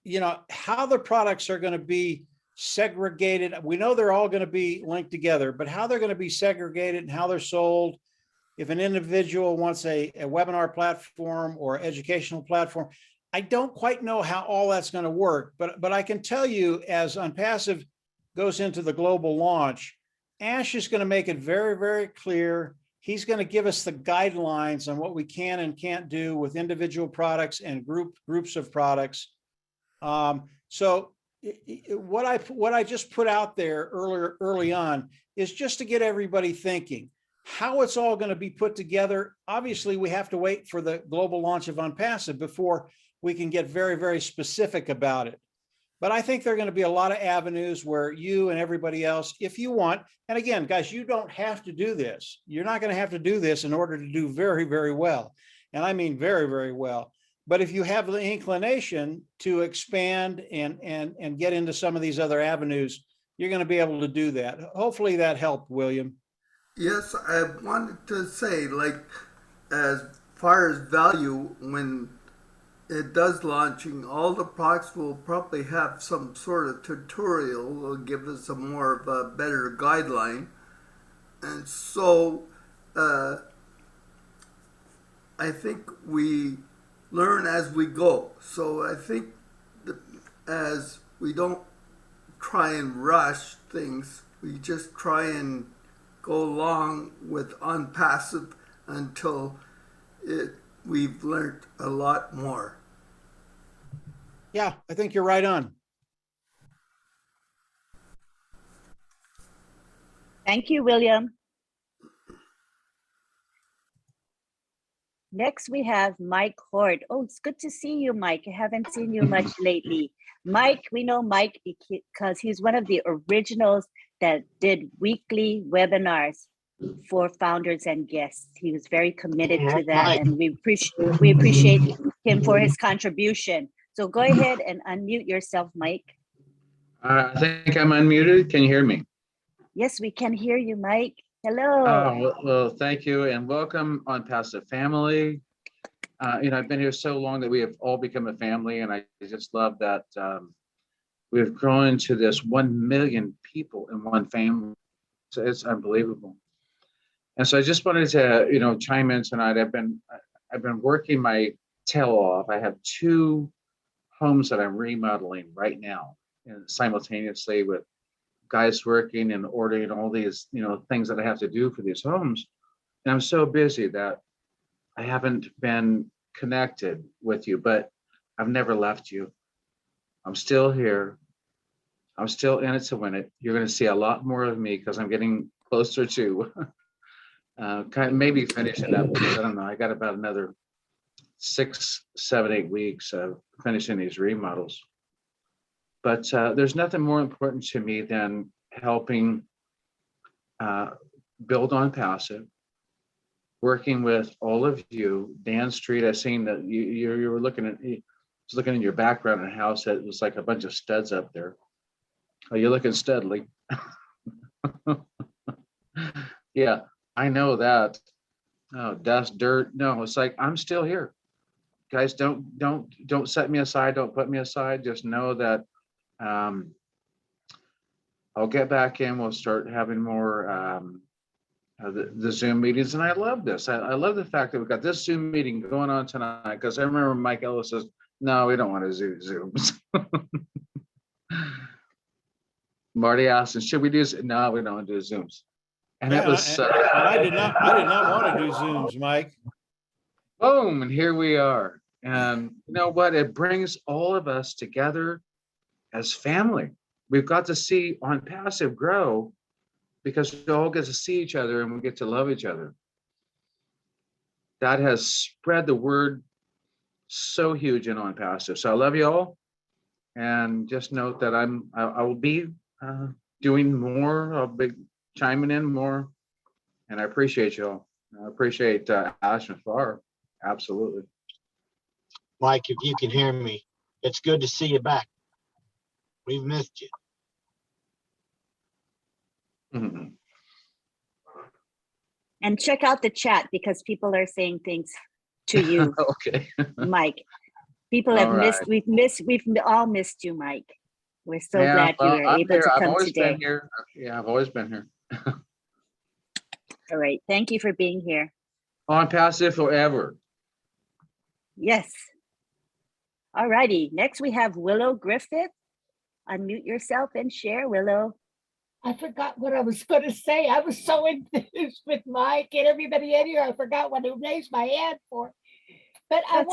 You know, how the products are going to be segregated. We know they're all going to be linked together, but how they're going to be segregated and how they're sold. If an individual wants a webinar platform or educational platform, I don't quite know how all that's going to work, but I can tell you as OnPassive goes into the global launch, Ash is going to make it very, very clear. He's going to give us the guidelines on what we can and can't do with individual products and groups of products. So what I just put out there early on is just to get everybody thinking how it's all going to be put together. Obviously, we have to wait for the global launch of OnPassive before we can get very, very specific about it. But I think there are going to be a lot of avenues where you and everybody else, if you want, and again, guys, you don't have to do this. You're not going to have to do this in order to do very, very well. And I mean very, very well. But if you have the inclination to expand and get into some of these other avenues, you're going to be able to do that. Hopefully that helped, William. Yes, I wanted to say, like, as far as value, when it does launching, all the products will probably have some sort of tutorial, will give us a more of a better guideline. And so I think we learn as we go. So I think that as we don't try and rush things, we just try and go along with OnPassive until we've learned a lot more. Yeah, I think you're right on. Thank you, William. Next, we have Mike Hort. Oh, it's good to see you, Mike. I haven't seen you much lately. Mike, we know Mike because he's one of the originals that did weekly webinars for founders and guests. He was very committed to that, Mike. and we appreciate him for his contribution. So go ahead and unmute yourself, Mike. I think I'm unmuted. Can you hear me? Yes, we can hear you, Mike. Hello. Oh, well, thank you and welcome OnPassive family. I've been here so long that we have all become a family, and I just love that we've grown to this 1 million people in one family. So it's unbelievable. And so I just wanted to, chime in tonight. I've been working my tail off. I have 2 homes that I'm remodeling right now, and simultaneously with guys working and ordering all these, things that I have to do for these homes. And I'm so busy that I haven't been connected with you, but I've never left you. I'm still here. I'm still in it to win it. You're going to see a lot more of me because I'm getting closer to maybe finishing that. Because I don't know. I got about another 6, 7, 8 weeks of finishing these remodels. But there's nothing more important to me than helping build OnPassive, working with all of you. Dan Street, I seen that you were looking at, just looking in your background in a house that was like a bunch of studs up there. Oh, you're looking studly. Yeah, I know that. Oh, dust, dirt. No, it's like I'm still here. Guys, don't set me aside. Don't put me aside. Just know that I'll get back in. We'll start having more the Zoom meetings. And I love this. I love the fact that we've got this Zoom meeting going on tonight, because I remember Mike Ellis says, no, we don't want to do Zooms. Marty asked, should we do this? No, we don't want to do Zooms. And Yeah, it was and I did not want to do Zooms, Mike. boom, and here we are. And you know what? It brings all of us together as family. We've got to see OnPassive grow because we all get to see each other and we get to love each other. That has spread the word so huge in OnPassive. So I love you all. And just note that I will be doing more. I'll be chiming in more. And I appreciate you all. I appreciate Ash and Farr. Absolutely. Mike, if you can hear me, it's good to see you back. We've missed you. Mm-hmm. And check out the chat because people are saying things to you, Okay. Mike. People have All missed, right. we've all missed you, Mike. We're so Yeah, glad you well, were I'm able here. to I've come always today. been here. Yeah, I've always been here. All right. Thank you for being here. OnPassive forever. Yes. All righty. Next, we have Willow Griffith. Unmute yourself and share, Willow. I forgot what I was going to say. I was so enthused with Mike and everybody in here. I forgot what to raise my hand for. But I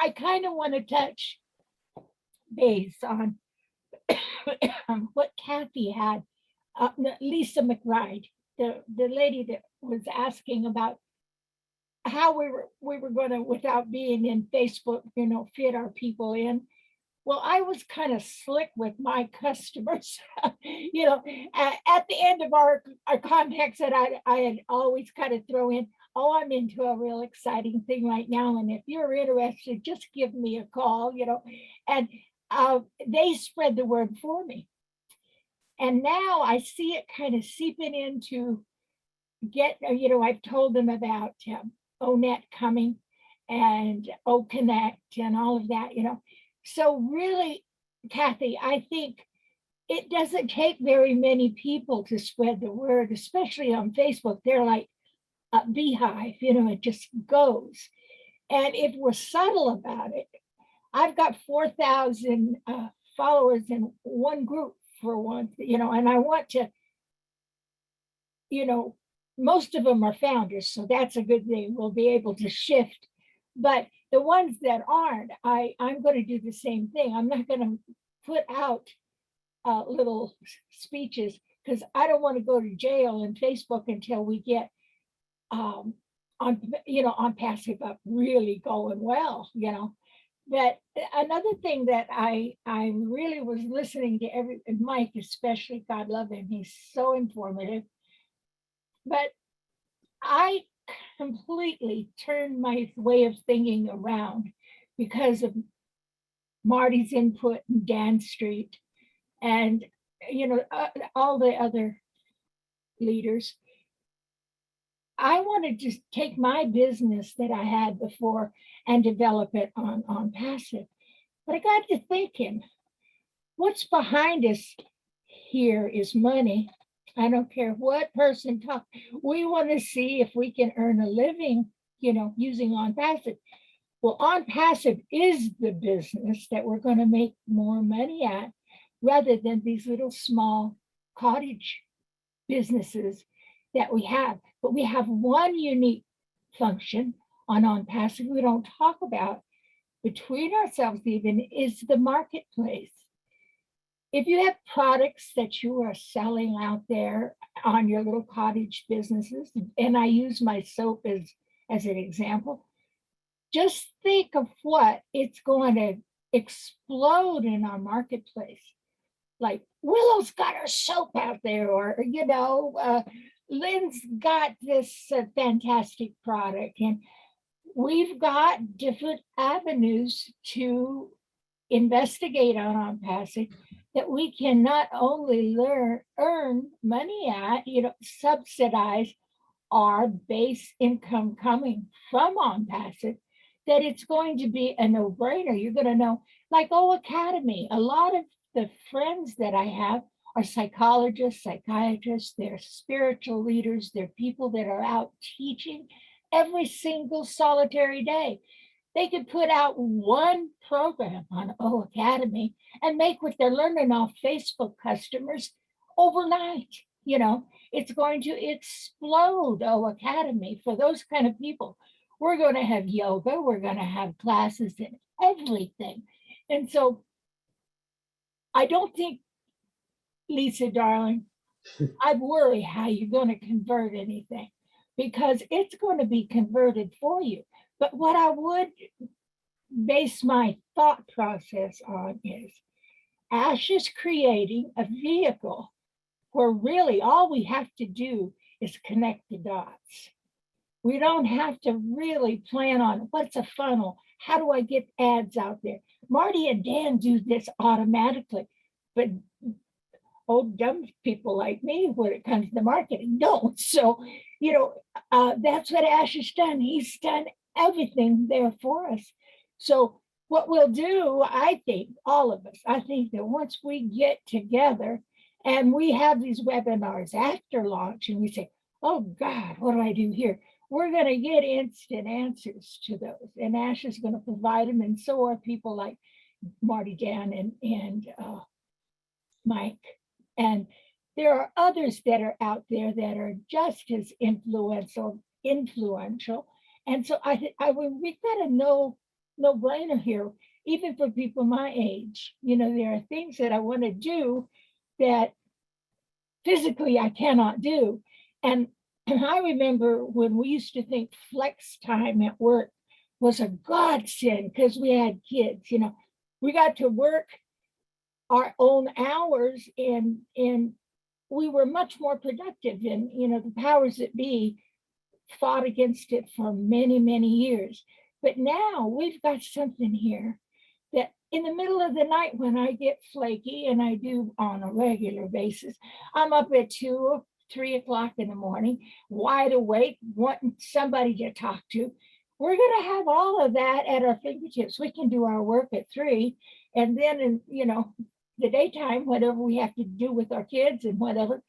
kind of want to touch base on what Kathy had, Lisa McBride, the lady that was asking about how we were going to, without being in Facebook, fit our people in. Well, I was kind of slick with my customers, at the end of our contacts that I had always kind of throw in, oh, I'm into a real exciting thing right now. And if you're interested, just give me a call, and they spread the word for me. And now I see it kind of seeping into I've told them about ONET coming. and O Connect and all of that, So really, Kathy, I think it doesn't take very many people to spread the word, especially on Facebook. They're like a beehive, it just goes. And if we're subtle about it, I've got 4,000 followers in one group for one, and I want to, most of them are founders, so that's a good thing. We'll be able to shift. But the ones that aren't, I'm going to do the same thing. I'm not going to put out little speeches because I don't want to go to jail in Facebook until we get OnPassive up really going well, But another thing that I really was listening to Mike especially, God love him, he's so informative. But I completely turned my way of thinking around because of Marty's input and Dan Street and all the other leaders. I wanted to take my business that I had before and develop it on OnPassive. But I got to thinking, what's behind us here is money. I don't care what person talks. We want to see if we can earn a living, using OnPassive. Well, OnPassive is the business that we're going to make more money at rather than these little small cottage businesses that we have. But we have one unique function on OnPassive we don't talk about between ourselves even is the marketplace. If you have products that you are selling out there on your little cottage businesses, and I use my soap as an example, just think of what it's going to explode in our marketplace. Like Willow's got her soap out there, or, Lynn's got this fantastic product, and we've got different avenues to investigate on OnPassive that we can not only earn money at, subsidize our base income coming from OnPassive, that it's going to be a no-brainer. You're going to know, like Academy, a lot of the friends that I have are psychologists, psychiatrists, they're spiritual leaders, they're people that are out teaching every single solitary day. They could put out one program on Academy and make what they're learning off Facebook customers overnight. It's going to explode Academy for those kind of people. We're going to have yoga, we're going to have classes in everything. And so I don't think, Lisa, darling, I worry how you're going to convert anything because it's going to be converted for you. But what I would base my thought process on is Ash is creating a vehicle where really all we have to do is connect the dots. We don't have to really plan on what's a funnel, how do I get ads out there? Marty and Dan do this automatically, but old dumb people like me, when it comes to marketing, don't. So, that's what Ash has done. He's done everything there for us. So what we'll do, I think, all of us, I think that once we get together and we have these webinars after launch and we say, oh God, what do I do here? We're going to get instant answers to those. And Ash is going to provide them. And so are people like Marty, Dan, and Mike. And there are others that are out there that are just as influential. And so we've got a no-brainer here, even for people my age. There are things that I want to do that physically I cannot do. And I remember when we used to think flex time at work was a godsend because we had kids. We got to work our own hours and we were much more productive. And the powers that be fought against it for many, many years. But now we've got something here that in the middle of the night when I get flaky, and I do on a regular basis, I'm up at 2, 3 o'clock in the morning, wide awake, wanting somebody to talk to. we're going to have all of that at our fingertips. We can do our work at 3, and then in, the daytime, whatever we have to do with our kids and whatever,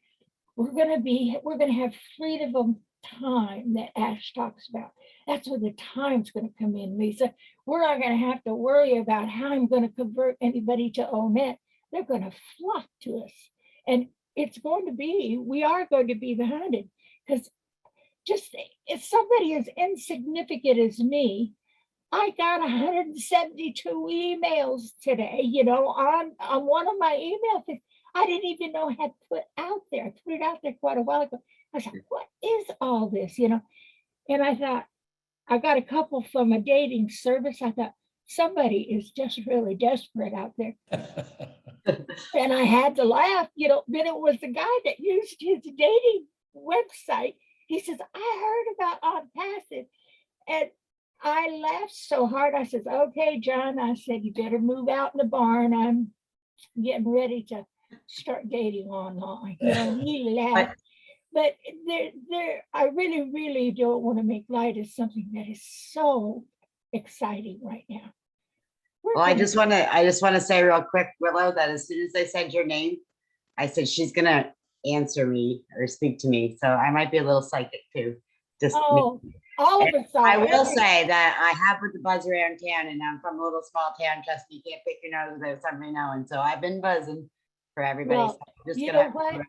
we're going to have freedom of time that Ash talks about. That's where the time's going to come in, Lisa. We're not going to have to worry about how I'm going to convert anybody to ONET. They're going to flock to us. And we are going to be behind it, because just if somebody as insignificant as me, I got 172 emails today, on one of my email things. I didn't even know I had put out there. I put it out there quite a while ago. I was like, what is all this, And I thought, I got a couple from a dating service. I thought, somebody is just really desperate out there. And I had to laugh, then it was the guy that used his dating website. He says, I heard about OnPassive. And I laughed so hard. I said, okay, John, I said, you better move out in the barn. I'm getting ready to start dating online. He laughed. But I really, really don't want to make light of something that is so exciting right now. Well, I just want to say real quick, Willow, that as soon as I said your name, I said she's gonna answer me or speak to me. So I might be a little psychic too. All of us are. I will say that I have put the buzz around town, and I'm from a little small town. Trust me, you can't pick your nose without somebody knowing. So I've been buzzing for everybody. Well, so you know what?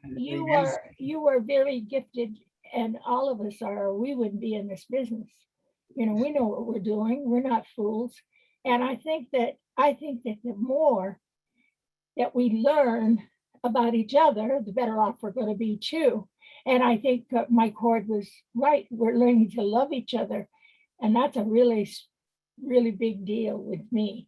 You are very gifted, and all of us are. We wouldn't be in this business. We know what we're doing. We're not fools. And I think that the more that we learn about each other, the better off we're going to be too. And I think Mike Hord was right. We're learning to love each other. And that's a really, really big deal with me,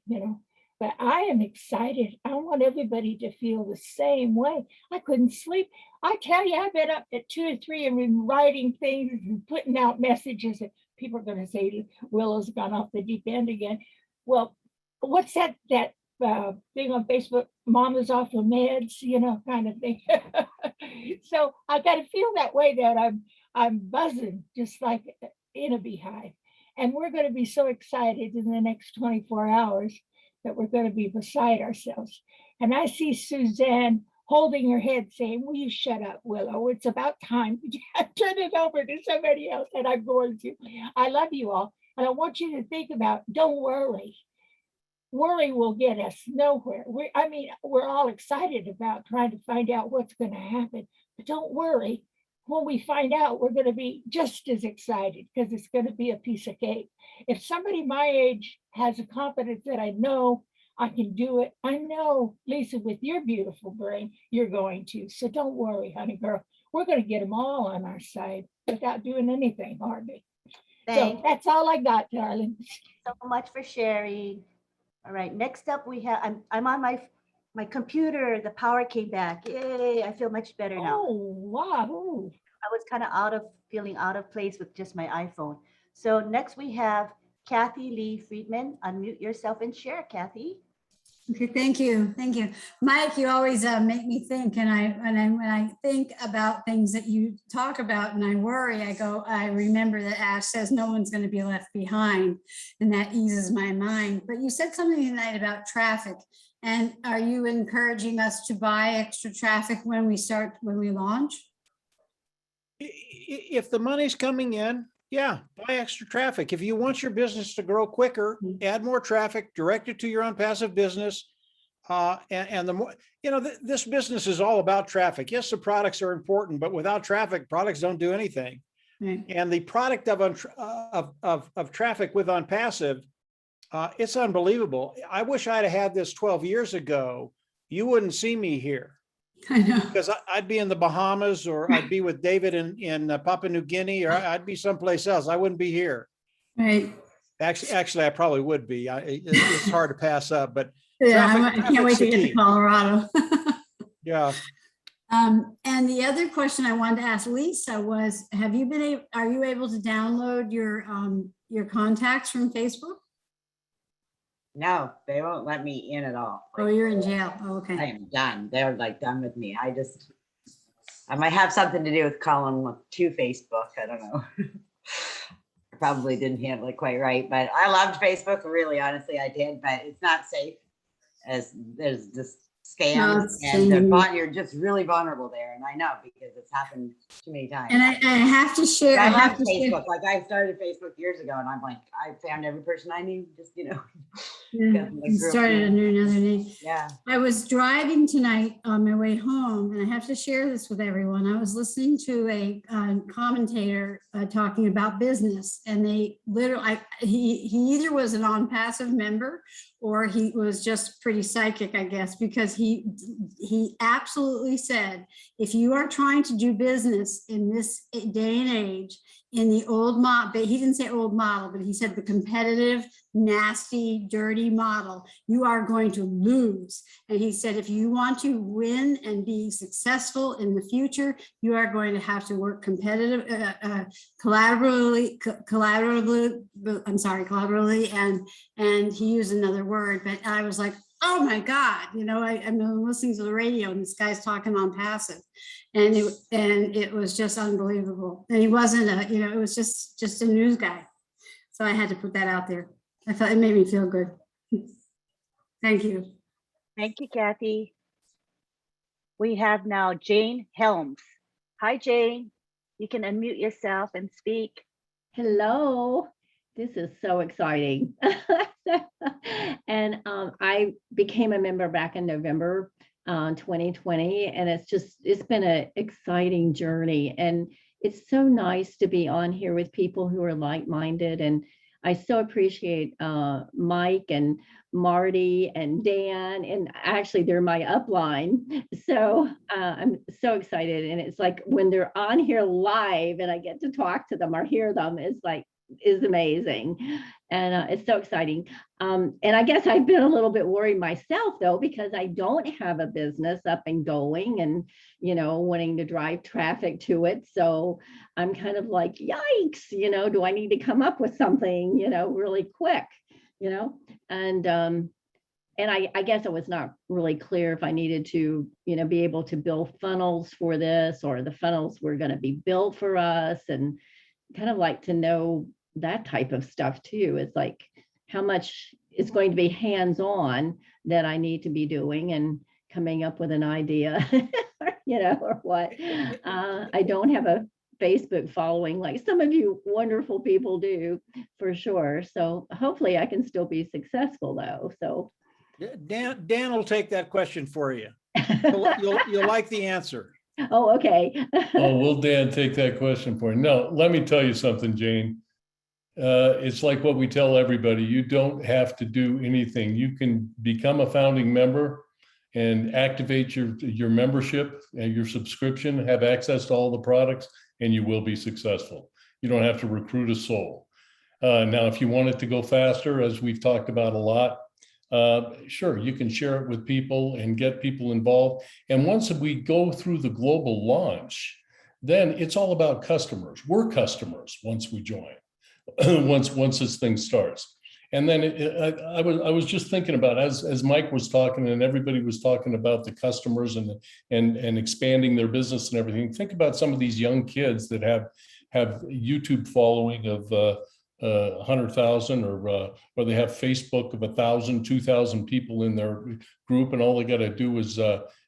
But I am excited. I want everybody to feel the same way. I couldn't sleep. I tell you, I've been up at 2 or 3 and been writing things and putting out messages that people are going to say Willow's gone off the deep end again. Well, what's that thing on Facebook? Mama's off her meds, kind of thing. So I got to feel that way, that I'm buzzing just like in a beehive. And we're going to be so excited in the next 24 hours that we're going to be beside ourselves. And I see Suzanne holding her head saying, will you shut up, Willow? It's about time. Turn it over to somebody else. And I'm going to. I love you all. And I want you to think about, don't worry. Worry will get us nowhere. We're all excited about trying to find out what's going to happen. But don't worry. When we find out, we're going to be just as excited, because it's going to be a piece of cake. If somebody my age has a confidence that I know I can do it, I know, Lisa, with your beautiful brain, you're going to. So don't worry, honey girl. We're going to get them all on our side without doing anything hardly. So that's all I got, darling. So much for sharing. All right, next up we have, I'm on my computer, the power came back. Yay, I feel much better now. Oh, wow. I was kind of feeling out of place with just my iPhone. So next we have Kathy Lee Friedman. Unmute yourself and share, Kathy. Okay, thank you. Thank you. Mike, you always make me think, and when I think about things that you talk about and I worry, I remember that Ash says no one's going to be left behind, and that eases my mind. But you said something tonight about traffic, and are you encouraging us to buy extra traffic when we launch? If the money's coming in, yeah, buy extra traffic. If you want your business to grow quicker, add more traffic, direct it to your OnPassive business. And the more, this business is all about traffic. Yes, the products are important, but without traffic, products don't do anything. And the product of traffic with OnPassive, it's unbelievable. I wish I'd have had this 12 years ago. You wouldn't see me here. I know. Because I'd be in the Bahamas, or I'd be with David in Papua New Guinea, or I'd be someplace else. I wouldn't be here. Right. Actually, I probably would be. It's hard to pass up, but yeah, I can't wait to get to Colorado. Yeah. And the other question I wanted to ask Lisa was, are you able to download your contacts from Facebook? No, they won't let me in at all. Oh, you're in jail. Oh, okay. I am done. They're done with me. I might have something to do with calling to Facebook. I don't know. probably didn't handle it quite right, but I loved Facebook. Really, honestly, I did, but it's not safe as there's just scams you're just really vulnerable there. And I know because it's happened too many times. And I have to share. I love Facebook. Like I started Facebook years ago and I'm like, I found every person I knew, just, Yeah, started under another name. Yeah. I was driving tonight on my way home, and I have to share this with everyone. I was listening to a commentator talking about business, and they literally, he either was an OnPassive member or he was just pretty psychic, I guess, because he absolutely said, if you are trying to do business in this day and age, in the old model, but he didn't say old model, but he said the competitive, nasty, dirty model, you are going to lose. And he said, if you want to win and be successful in the future, you are going to have to work collaboratively, and he used another word, but I was like, oh my God, I'm listening to the radio and this guy's talking OnPassive. And it was just unbelievable. And he wasn't it was just a news guy. So I had to put that out there. I thought it made me feel good. Thank you. Thank you, Kathy. We have now Jane Helms. Hi, Jane. You can unmute yourself and speak. Hello. This is so exciting. And I became a member back in November 2020, and it's been an exciting journey, and it's so nice to be on here with people who are like-minded. And I so appreciate Mike and Marty and Dan, and actually they're my upline. So I'm so excited, and it's like when they're on here live and I get to talk to them or hear them, is amazing. And it's so exciting. And I guess I've been a little bit worried myself though, because I don't have a business up and going and, wanting to drive traffic to it. So I'm kind of like, yikes, do I need to come up with something, really quick, and I guess it was not really clear if I needed to, be able to build funnels for this, or the funnels were going to be built for us, and kind of like to know that type of stuff too. It's like how much is going to be hands-on that I need to be doing and coming up with an idea, or what. I don't have a Facebook following like some of you wonderful people do, for sure. So hopefully I can still be successful though. So Dan will take that question for you. You'll like the answer. Oh, okay. Oh, will Dan take that question for you? No, let me tell you something, Jane. It's like what we tell everybody. You don't have to do anything. You can become a founding member and activate your membership and your subscription, have access to all the products, and you will be successful. You don't have to recruit a soul. Now, if you want it to go faster, as we've talked about a lot, sure, you can share it with people and get people involved. And once we go through the global launch, then it's all about customers. We're customers once we join, once this thing starts. And then I was just thinking about, as Mike was talking and everybody was talking about the customers and expanding their business and everything. Think about some of these young kids that have YouTube following of 100,000 or they have Facebook of 1,000, 2,000 people in their group, and all they got to do is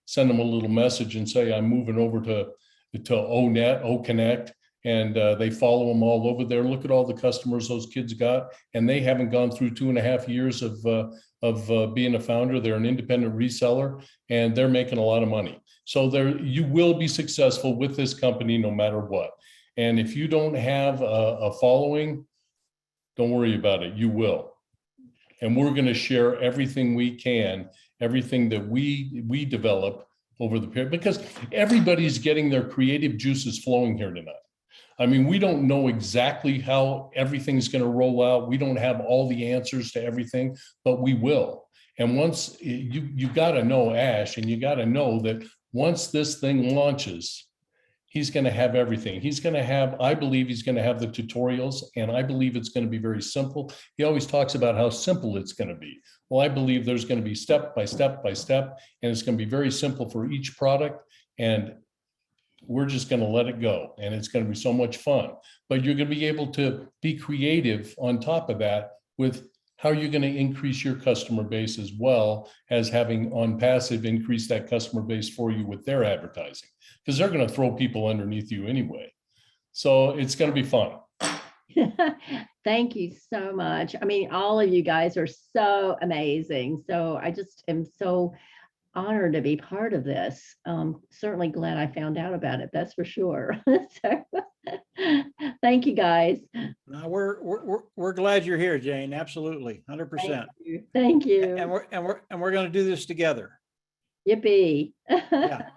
send them a little message and say, I'm moving over to OConnect, and they follow them all over there. Look at all the customers those kids got, and they haven't gone through 2.5 years of being a founder. They're an independent reseller, and they're making a lot of money. So you will be successful with this company no matter what. And if you don't have a following, don't worry about it. You will. And we're going to share everything we can, everything that we develop over the period, because everybody's getting their creative juices flowing here tonight. I mean, we don't know exactly how everything's going to roll out. We don't have all the answers to everything, but we will. And once you got to know Ash, and you got to know that once this thing launches, he's going to have everything. I believe he's going to have the tutorials, and I believe it's going to be very simple. He always talks about how simple it's going to be. Well, I believe there's going to be step by step by step, and it's going to be very simple for each product. And we're just going to let it go, and it's going to be so much fun. But you're going to be able to be creative on top of that with how you're going to increase your customer base, as well as having OnPassive increase that customer base for you with their advertising, because they're going to throw people underneath you anyway. So it's going to be fun. Thank you so much. I mean, all of you guys are so amazing. So I just am so honored to be part of this. Certainly glad I found out about it. That's for sure. So, thank you, guys. No, we're glad you're here, Jane. Absolutely, 100%. Thank you. And we're going to do this together. Yippee. Yeah.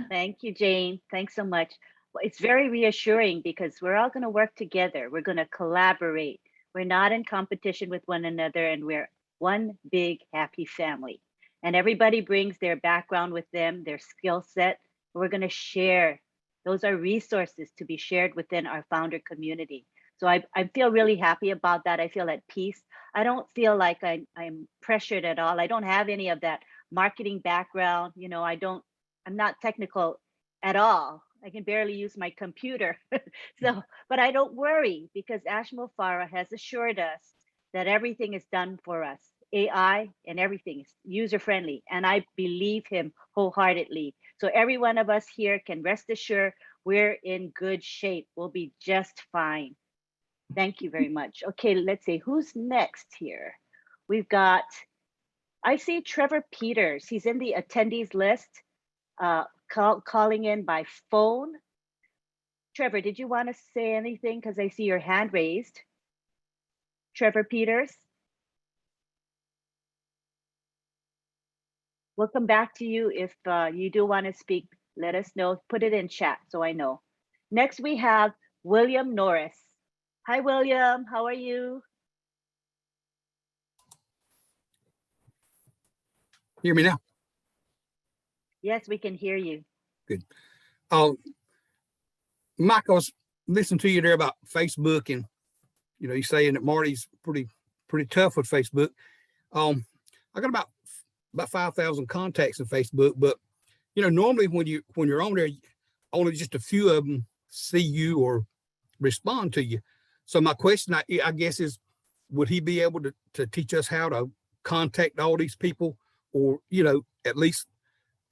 Thank you, Jane. Thanks so much. Well, it's very reassuring because we're all going to work together. We're going to collaborate. We're not in competition with one another, and we're one big happy family. And everybody brings their background with them, their skill set. We're going to share. Those are resources to be shared within our founder community. So I feel really happy about that. I feel at peace. I don't feel like I'm pressured at all. I don't have any of that marketing background. You know, I'm not technical at all. I can barely use my computer. But I don't worry, because Ashmo Farah has assured us that everything is done for us. AI and everything is user-friendly, and I believe him wholeheartedly. So every one of us here can rest assured we're in good shape. We'll be just fine. Thank you very much. Okay, let's see who's next here. We've got, I see Trevor Peters. He's in the attendees list, calling in by phone. Trevor, did you want to say anything? Because I see your hand raised. Trevor Peters. We'll come back to you if you do want to speak. Let us know. Put it in chat so I know. Next, we have William Norris. Hi, William. How are you? Hear me now? Yes, we can hear you. Good. Mike, I was listening to you there about Facebook, and you saying that Marty's pretty tough with Facebook. I got about 5,000 contacts in Facebook, but normally when you're on there, only just a few of them see you or respond to you. So my question, I guess, is, would he be able to teach us how to contact all these people, or at least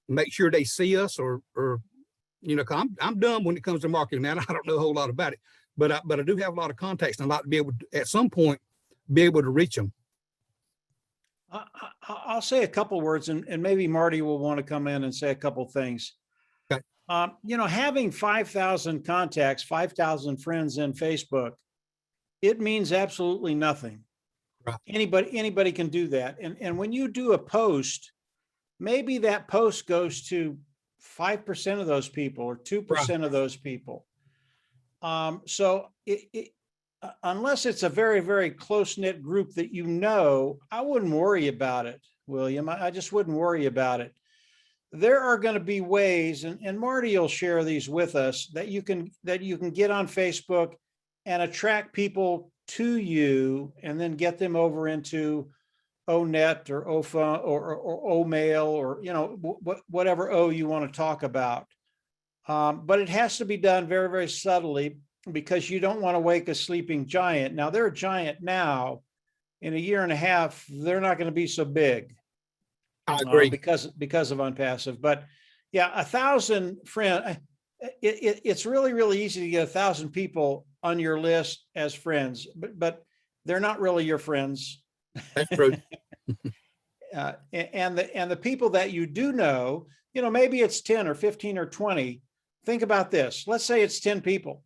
make sure they see us, or 'cause I'm dumb when it comes to marketing, man. I don't know a whole lot about it, but I do have a lot of contacts, and I'd like to be able to, at some point, be able to reach them. I'll say a couple words, and maybe Marty will want to come in and say a couple things. Okay. Having 5,000 contacts, 5,000 friends in Facebook, it means absolutely nothing. Right. Anybody can do that. And when you do a post, maybe that post goes to 5% of those people or 2% of those people. So unless it's a very, very close-knit group that I wouldn't worry about it, William. I just wouldn't worry about it. There are going to be ways, and Marty will share these with us, that you can get on Facebook and attract people to you, and then get them over into ONet or OFA or OMail, or whatever O you want to talk about. But it has to be done very, very subtly, because you don't want to wake a sleeping giant. Now, they're a giant now. In a year and a half, they're not going to be so big. I agree. Because of OnPassive. But yeah, 1,000 friends, it's really, really easy to get 1,000 people on your list as friends, but they're not really your friends. That's true. And the people that you do know, maybe it's 10 or 15 or 20. Think about this. Let's say it's 10 people.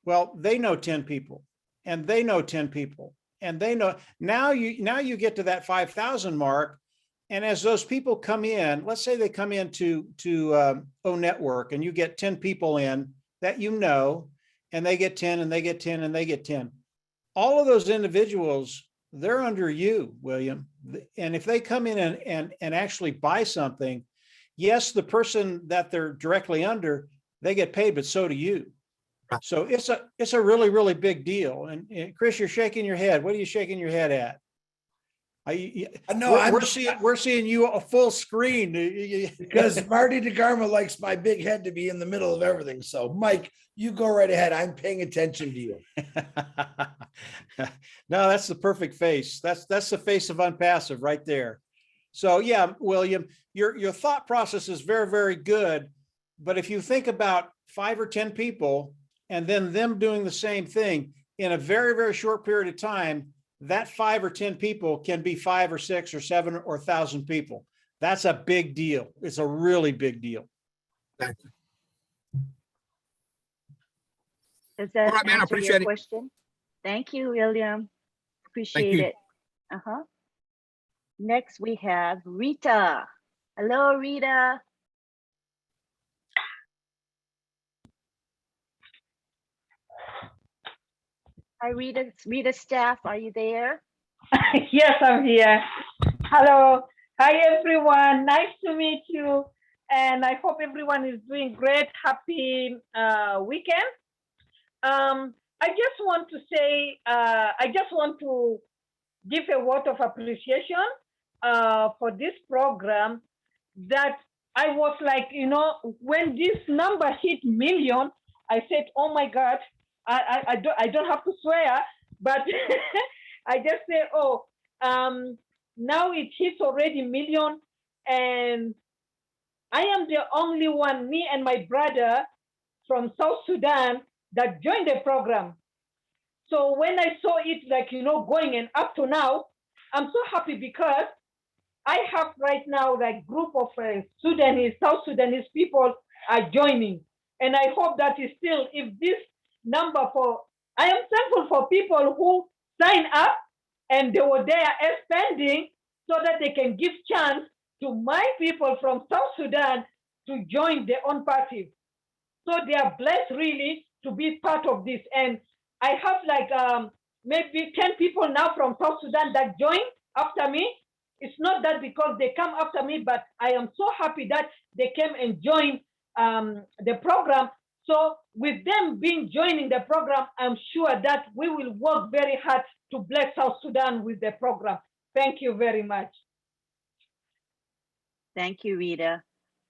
Well, they know 10 people, and they know 10 people, and they know. Now you get to that 5,000 mark, and as those people come in, let's say they come into O Network, and you get 10 people in that and they get 10, and they get 10, and they get 10. All of those individuals, they're under you, William. And if they come in and actually buy something, yes, the person that they're directly under, they get paid, but so do you. So it's a really, really big deal. And Chris, you're shaking your head. What are you shaking your head at? know, we're seeing you a full screen. Because Marty DeGarma likes my big head to be in the middle of everything. So Mike, you go right ahead. I'm paying attention to you. No, that's the perfect face. That's the face of OnPassive right there. So yeah, William, your thought process is very, very good. But if you think about 5 or 10 people and then them doing the same thing in a very, very short period of time, that 5 or 10 people can be 5 or 6 or 7 or 1,000 people. That's a big deal. It's a really big deal. Thank you. Does that All right, man, I answer appreciate your it. question? Thank you, William. Appreciate you. it. Next, we have Rita. Hello, Rita. Hi, Rita. Rita staff, are you there? Yes, I'm here. Hello. Hi, everyone. Nice to meet you. And I hope everyone is doing great. Happy weekend. I just want to say, I just want to give a word of appreciation for this program that I was like, you know, when this number hit million, I said, oh my God, I don't have to swear, but I just say, oh, now it hits already million, and I am the only one, me and my brother from South Sudan, that joined the program. So when I saw it, like, you know, going and up to now, I'm so happy because I have right now like group of Sudanese, South Sudanese people are joining. And I hope that is still, if this number I am thankful for people who sign up and they were there expanding so that they can give chance to my people from South Sudan to join the OnPassive. So they are blessed really to be part of this. And I have like maybe 10 people now from South Sudan that join after me. It's not that because they come after me, but I am so happy that they came and joined the program. So with them joining the program, I'm sure that we will work very hard to bless South Sudan with the program. Thank you very much. Thank you, Rita.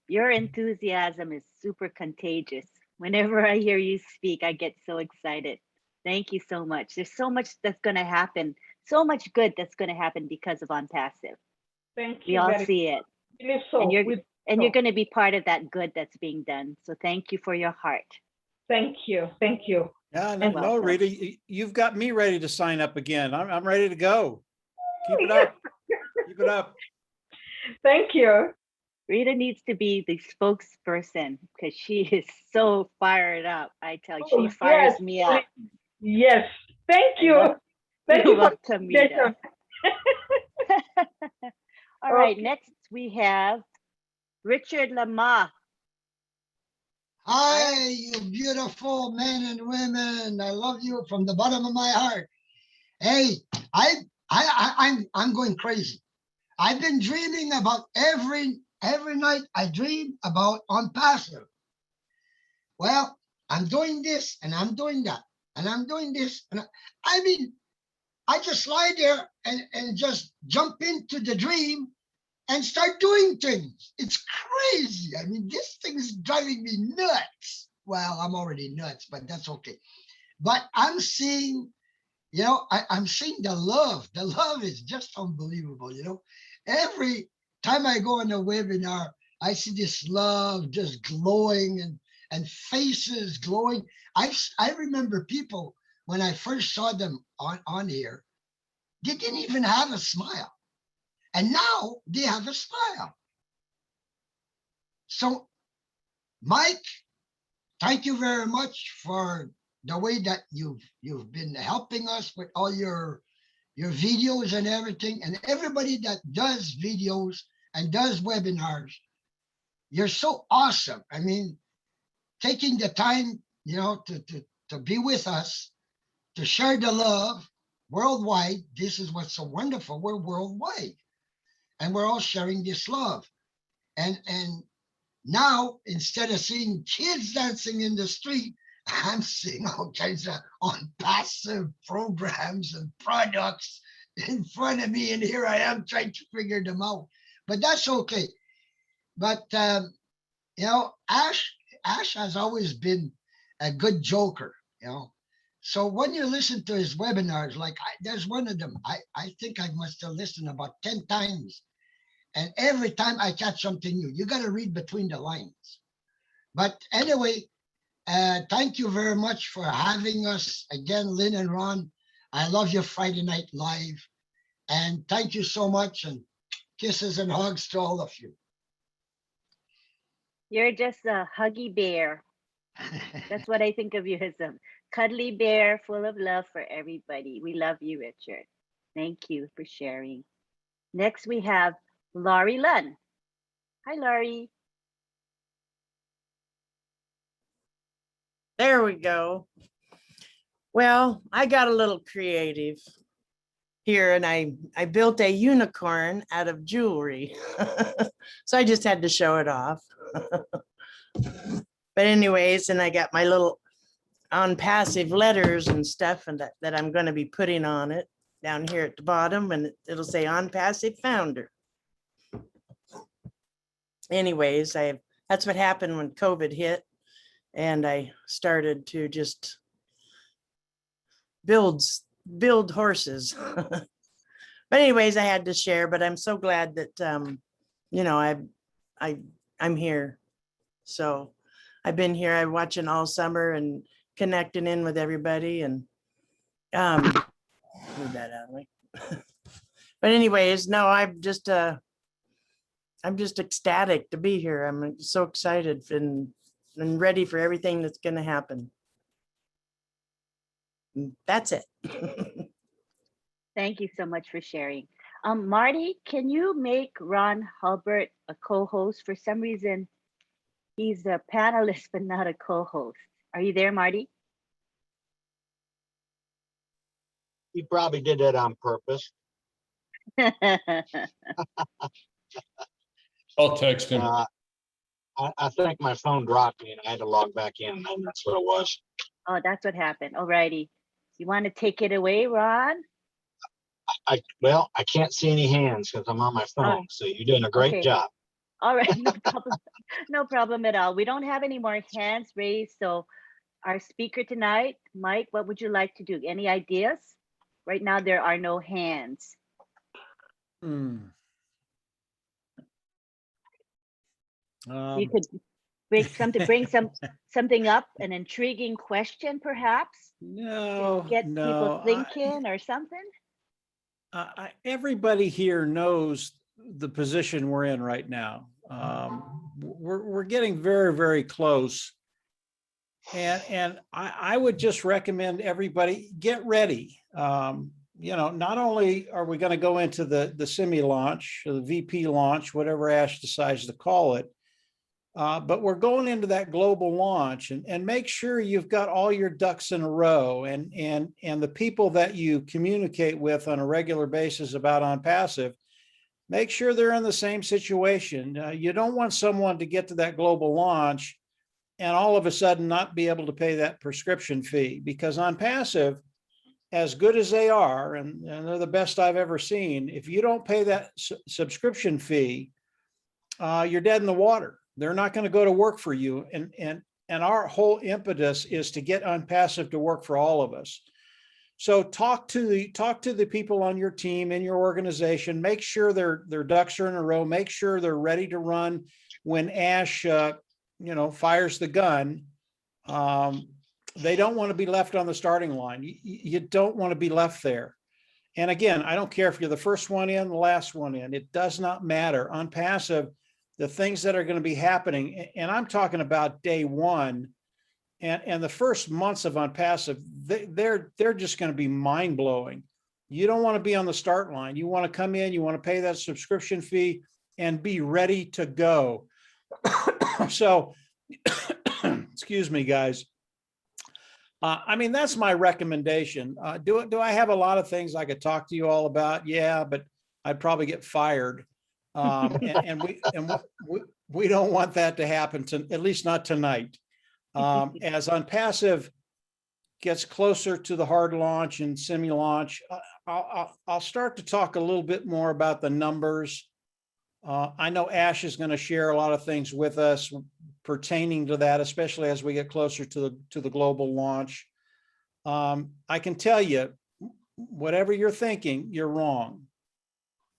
Your enthusiasm is super contagious. Whenever I hear you speak, I get so excited. Thank you so much. There's so much that's going to happen, so much good that's going to happen because of OnPassive. Thank you. We all see it. So, and you're going to be part of that good that's being done. So thank you for your heart. Thank you. Thank you. Yeah, no, Rita, you've got me ready to sign up again. I'm ready to go. Keep it up. Keep it up. Thank you. Rita needs to be the spokesperson because she is so fired up. I tell you, she fires me up. Yes. Thank you. Thank you. Welcome, Rita. All right. Next, we have Richard Lama. Hi, you beautiful men and women. I love you from the bottom of my heart. Hey, I'm going crazy. I've been dreaming about every night. I dream about OnPassive. Well, I'm doing this and I'm doing that and I'm doing this. And I mean, I just lie there and just jump into the dream and start doing things. It's crazy. I mean, this thing is driving me nuts. Well, I'm already nuts, but that's okay. But I'm seeing, you know, I'm seeing the love. The love is just unbelievable, you know. Every time I go on a webinar, I see this love just glowing and faces glowing. I remember people, when I first saw them on here, they didn't even have a smile. And now they have a smile. So, Mike, thank you very much for the way that you've been helping us with all your videos and everything, and everybody that does videos and does webinars. You're so awesome. I mean, taking the time, you know, to be with us, to share the love worldwide. This is what's so wonderful. We're worldwide. And we're all sharing this love. And now, instead of seeing kids dancing in the street, I'm seeing all kinds of OnPassive programs and products in front of me, and here I am trying to figure them out. But that's okay. But Ash has always been a good joker, So when you listen to his webinars, like there's one of them, I think I must have listened about 10 times. And every time I catch something new, you got to read between the lines. But anyway, thank you very much for having us again, Lynn and Ron. I love your Friday Night Live. And thank you so much. And kisses and hugs to all of you. You're just a huggy bear. That's what I think of you, as a cuddly bear full of love for everybody. We love you, Richard. Thank you for sharing. Next, we have Laurie Lunn. Hi, Laurie. There we go. Well, I got a little creative here, and I built a unicorn out of jewelry. So I just had to show it off. But anyways, and I got my little OnPassive letters and stuff, and that I'm going to be putting on it down here at the bottom, and it'll say OnPassive Founder. Anyways, that's what happened when COVID hit, and I started to just build horses. But anyways, I had to share, but I'm so glad that I'm here. So I've been here, I'm watching all summer and connecting in with everybody, and move that out of the way. But anyways, no, I'm just ecstatic to be here. I'm so excited and ready for everything that's going to happen. That's it. Thank you so much for sharing. Marty, can you make Ron Hulbert a co-host? For some reason, he's a panelist, but not a co-host. Are you there, Marty? He probably did that on purpose. I'll text him. I think my phone dropped me and I had to log back in, and that's what it was. Oh, that's what happened. Alrighty. You want to take it away, Ron? Well, I can't see any hands because I'm on my phone. So you're doing a great job. All right, no problem. No problem at all. We don't have any more hands raised. So our speaker tonight, Mike, what would you like to do? Any ideas? Right now, there are no hands. You could bring something up, an intriguing question, perhaps. No, to get people thinking or something. Everybody here knows the position we're in right now. We're getting very, very close, and I would just recommend everybody get ready. Not only are we going to go into the semi launch, or the VP launch, whatever Ash decides to call it, but we're going into that global launch, and make sure you've got all your ducks in a row, and the people that you communicate with on a regular basis about OnPassive, make sure they're in the same situation. You don't want someone to get to that global launch and all of a sudden not be able to pay that prescription fee, because OnPassive, as good as they are, and they're the best I've ever seen, if you don't pay that subscription fee, you're dead in the water. They're not going to go to work for you. And our whole impetus is to get OnPassive to work for all of us. So talk to the people on your team, in your organization, make sure their ducks are in a row, make sure they're ready to run when Ash, fires the gun. They don't want to be left on the starting line. You don't want to be left there. And again, I don't care if you're the first one in, the last one in, it does not matter. OnPassive, the things that are going to be happening, and I'm talking about day one and the first months of OnPassive, they're just going to be mind blowing. You don't want to be on the start line. You want to come in, you want to pay that subscription fee and be ready to go. So, excuse me, guys. That's my recommendation. Do I have a lot of things I could talk to you all about? Yeah, but I'd probably get fired. And we don't want that to happen, at least not tonight. As OnPassive gets closer to the hard launch and semi-launch, I'll start to talk a little bit more about the numbers. I know Ash is going to share a lot of things with us pertaining to that, especially as we get closer to the global launch. I can tell you, whatever you're thinking, you're wrong.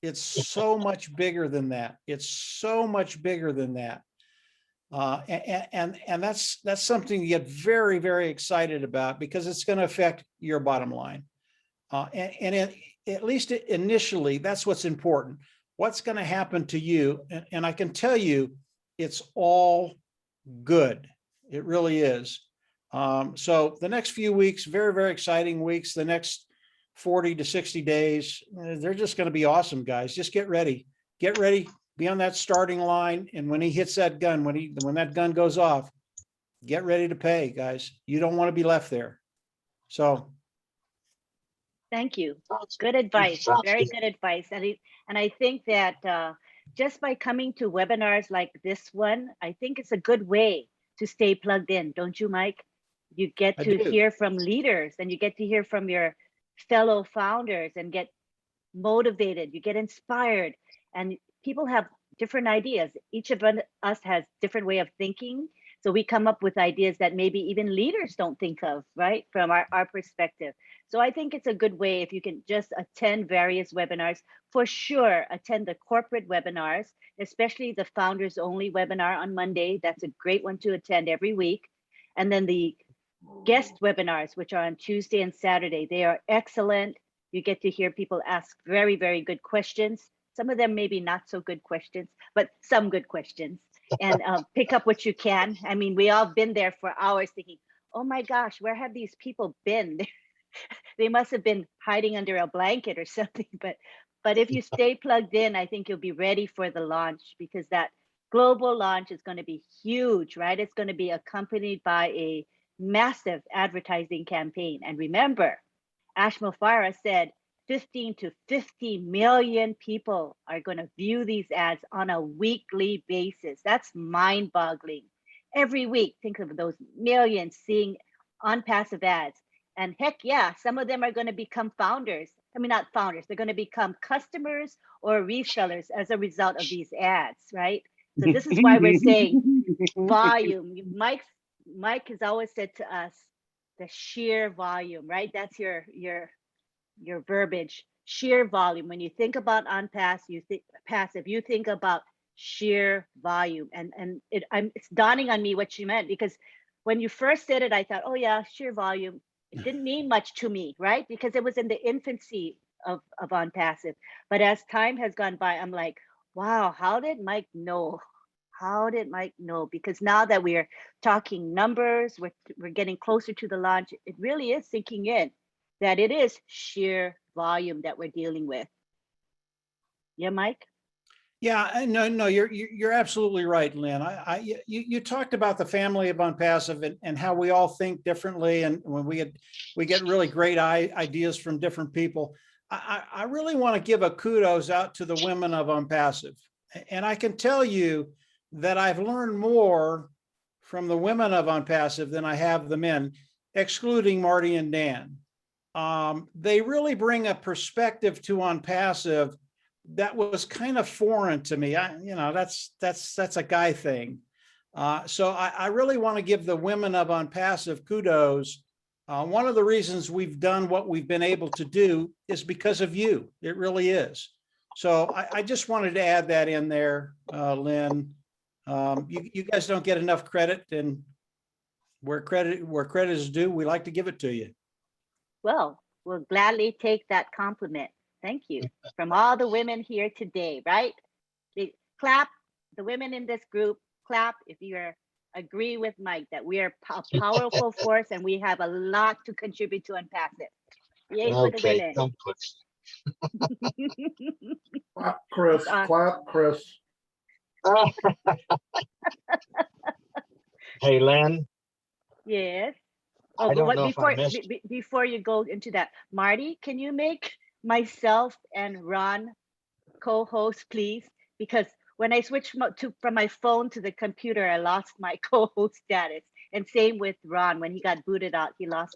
It's so much bigger than that. It's so much bigger than that. And that's something to get very, very excited about, because it's going to affect your bottom line. At least initially, that's what's important. What's going to happen to you? And I can tell you, it's all good. It really is. So the next few weeks, very, very exciting weeks, the next 40 to 60 days, they're just going to be awesome, guys. Just get ready, be on that starting line. And when he hits that gun, when that gun goes off, get ready to pay, guys. You don't want to be left there. So. Thank you. Good advice. Very good advice. And I think that just by coming to webinars like this one, I think it's a good way to stay plugged in. Don't you, Mike? You get to hear from leaders, and you get to hear from your fellow founders and get motivated. You get inspired, and people have different ideas. Each of us has different way of thinking. So we come up with ideas that maybe even leaders don't think of, right? From our perspective. So I think it's a good way if you can just attend various webinars. For sure, attend the corporate webinars, especially the founders only webinar on Monday. That's a great one to attend every week. And then the guest webinars, which are on Tuesday and Saturday, they are excellent. You get to hear people ask very, very good questions. Some of them maybe not so good questions, but some good questions. And pick up what you can. I mean, we all been there for hours thinking, oh my gosh, where have these people been? They must have been hiding under a blanket or something. But if you stay plugged in, I think you'll be ready for the launch, because that global launch is going to be huge, right? It's going to be accompanied by a massive advertising campaign. And remember, Ash Mufara said 15 to 50 million people are going to view these ads on a weekly basis. That's mind-boggling. Every week, think of those millions seeing OnPassive ads. And heck yeah, some of them are going to become founders. I mean, not founders, they're going to become customers or resellers as a result of these ads, right? So this is why we're saying volume. Mike has always said to us, the sheer volume, right? That's your verbiage, sheer volume. When you think about passive, you think about sheer volume. And it's dawning on me what you meant, because when you first said it, I thought, oh yeah, sheer volume. It didn't mean much to me, right? Because it was in the infancy of OnPassive. But as time has gone by, I'm like, wow, how did Mike know? How did Mike know? Because now that we're talking numbers, we're getting closer to the launch, it really is sinking in that it is sheer volume that we're dealing with. Yeah, Mike? Yeah, no, you're absolutely right, Lynn. You talked about the family of OnPassive and how we all think differently, and when we get really great ideas from different people. I really want to give a kudos out to the women of OnPassive, and I can tell you that I've learned more from the women of OnPassive than I have the men, excluding Marty and Dan. They really bring a perspective to OnPassive that was kind of foreign to me. That's a guy thing. So I really want to give the women of OnPassive kudos. One of the reasons we've done what we've been able to do is because of you. It really is. So I just wanted to add that in there, Lynn. You guys don't get enough credit, and where credit is due, we like to give it to you. Well, we'll gladly take that compliment. Thank you from all the women here today, right? Clap, the women in this group, clap if you agree with Mike that we are a powerful force and we have a lot to contribute to OnPassive. Yay for the women. Don't push. Clap, Chris. Clap, Chris. Hey, Lynn. Yes. I don't know if I missed. Before you go into that, Marty, can you make myself and Ron co-host, please? Because when I switched from my phone to the computer, I lost my co-host status. And same with Ron. When he got booted out, he lost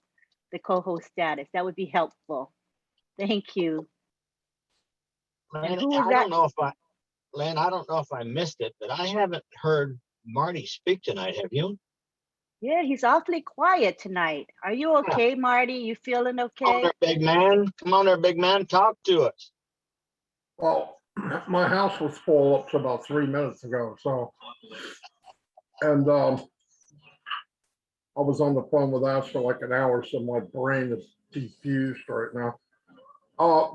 the co-host status. That would be helpful. Thank you. Lynn, who was I that? don't know if Lynn, I don't know if I missed it, but I haven't heard Marty speak tonight. Have you? Yeah, he's awfully quiet tonight. Are you okay, Marty? You feeling Come on okay? there, big man. Come on there, big man. Talk to us. Well, my house was full up to about 3 minutes ago, so, and I was on the phone with Ash for like an hour, so my brain is defused right now.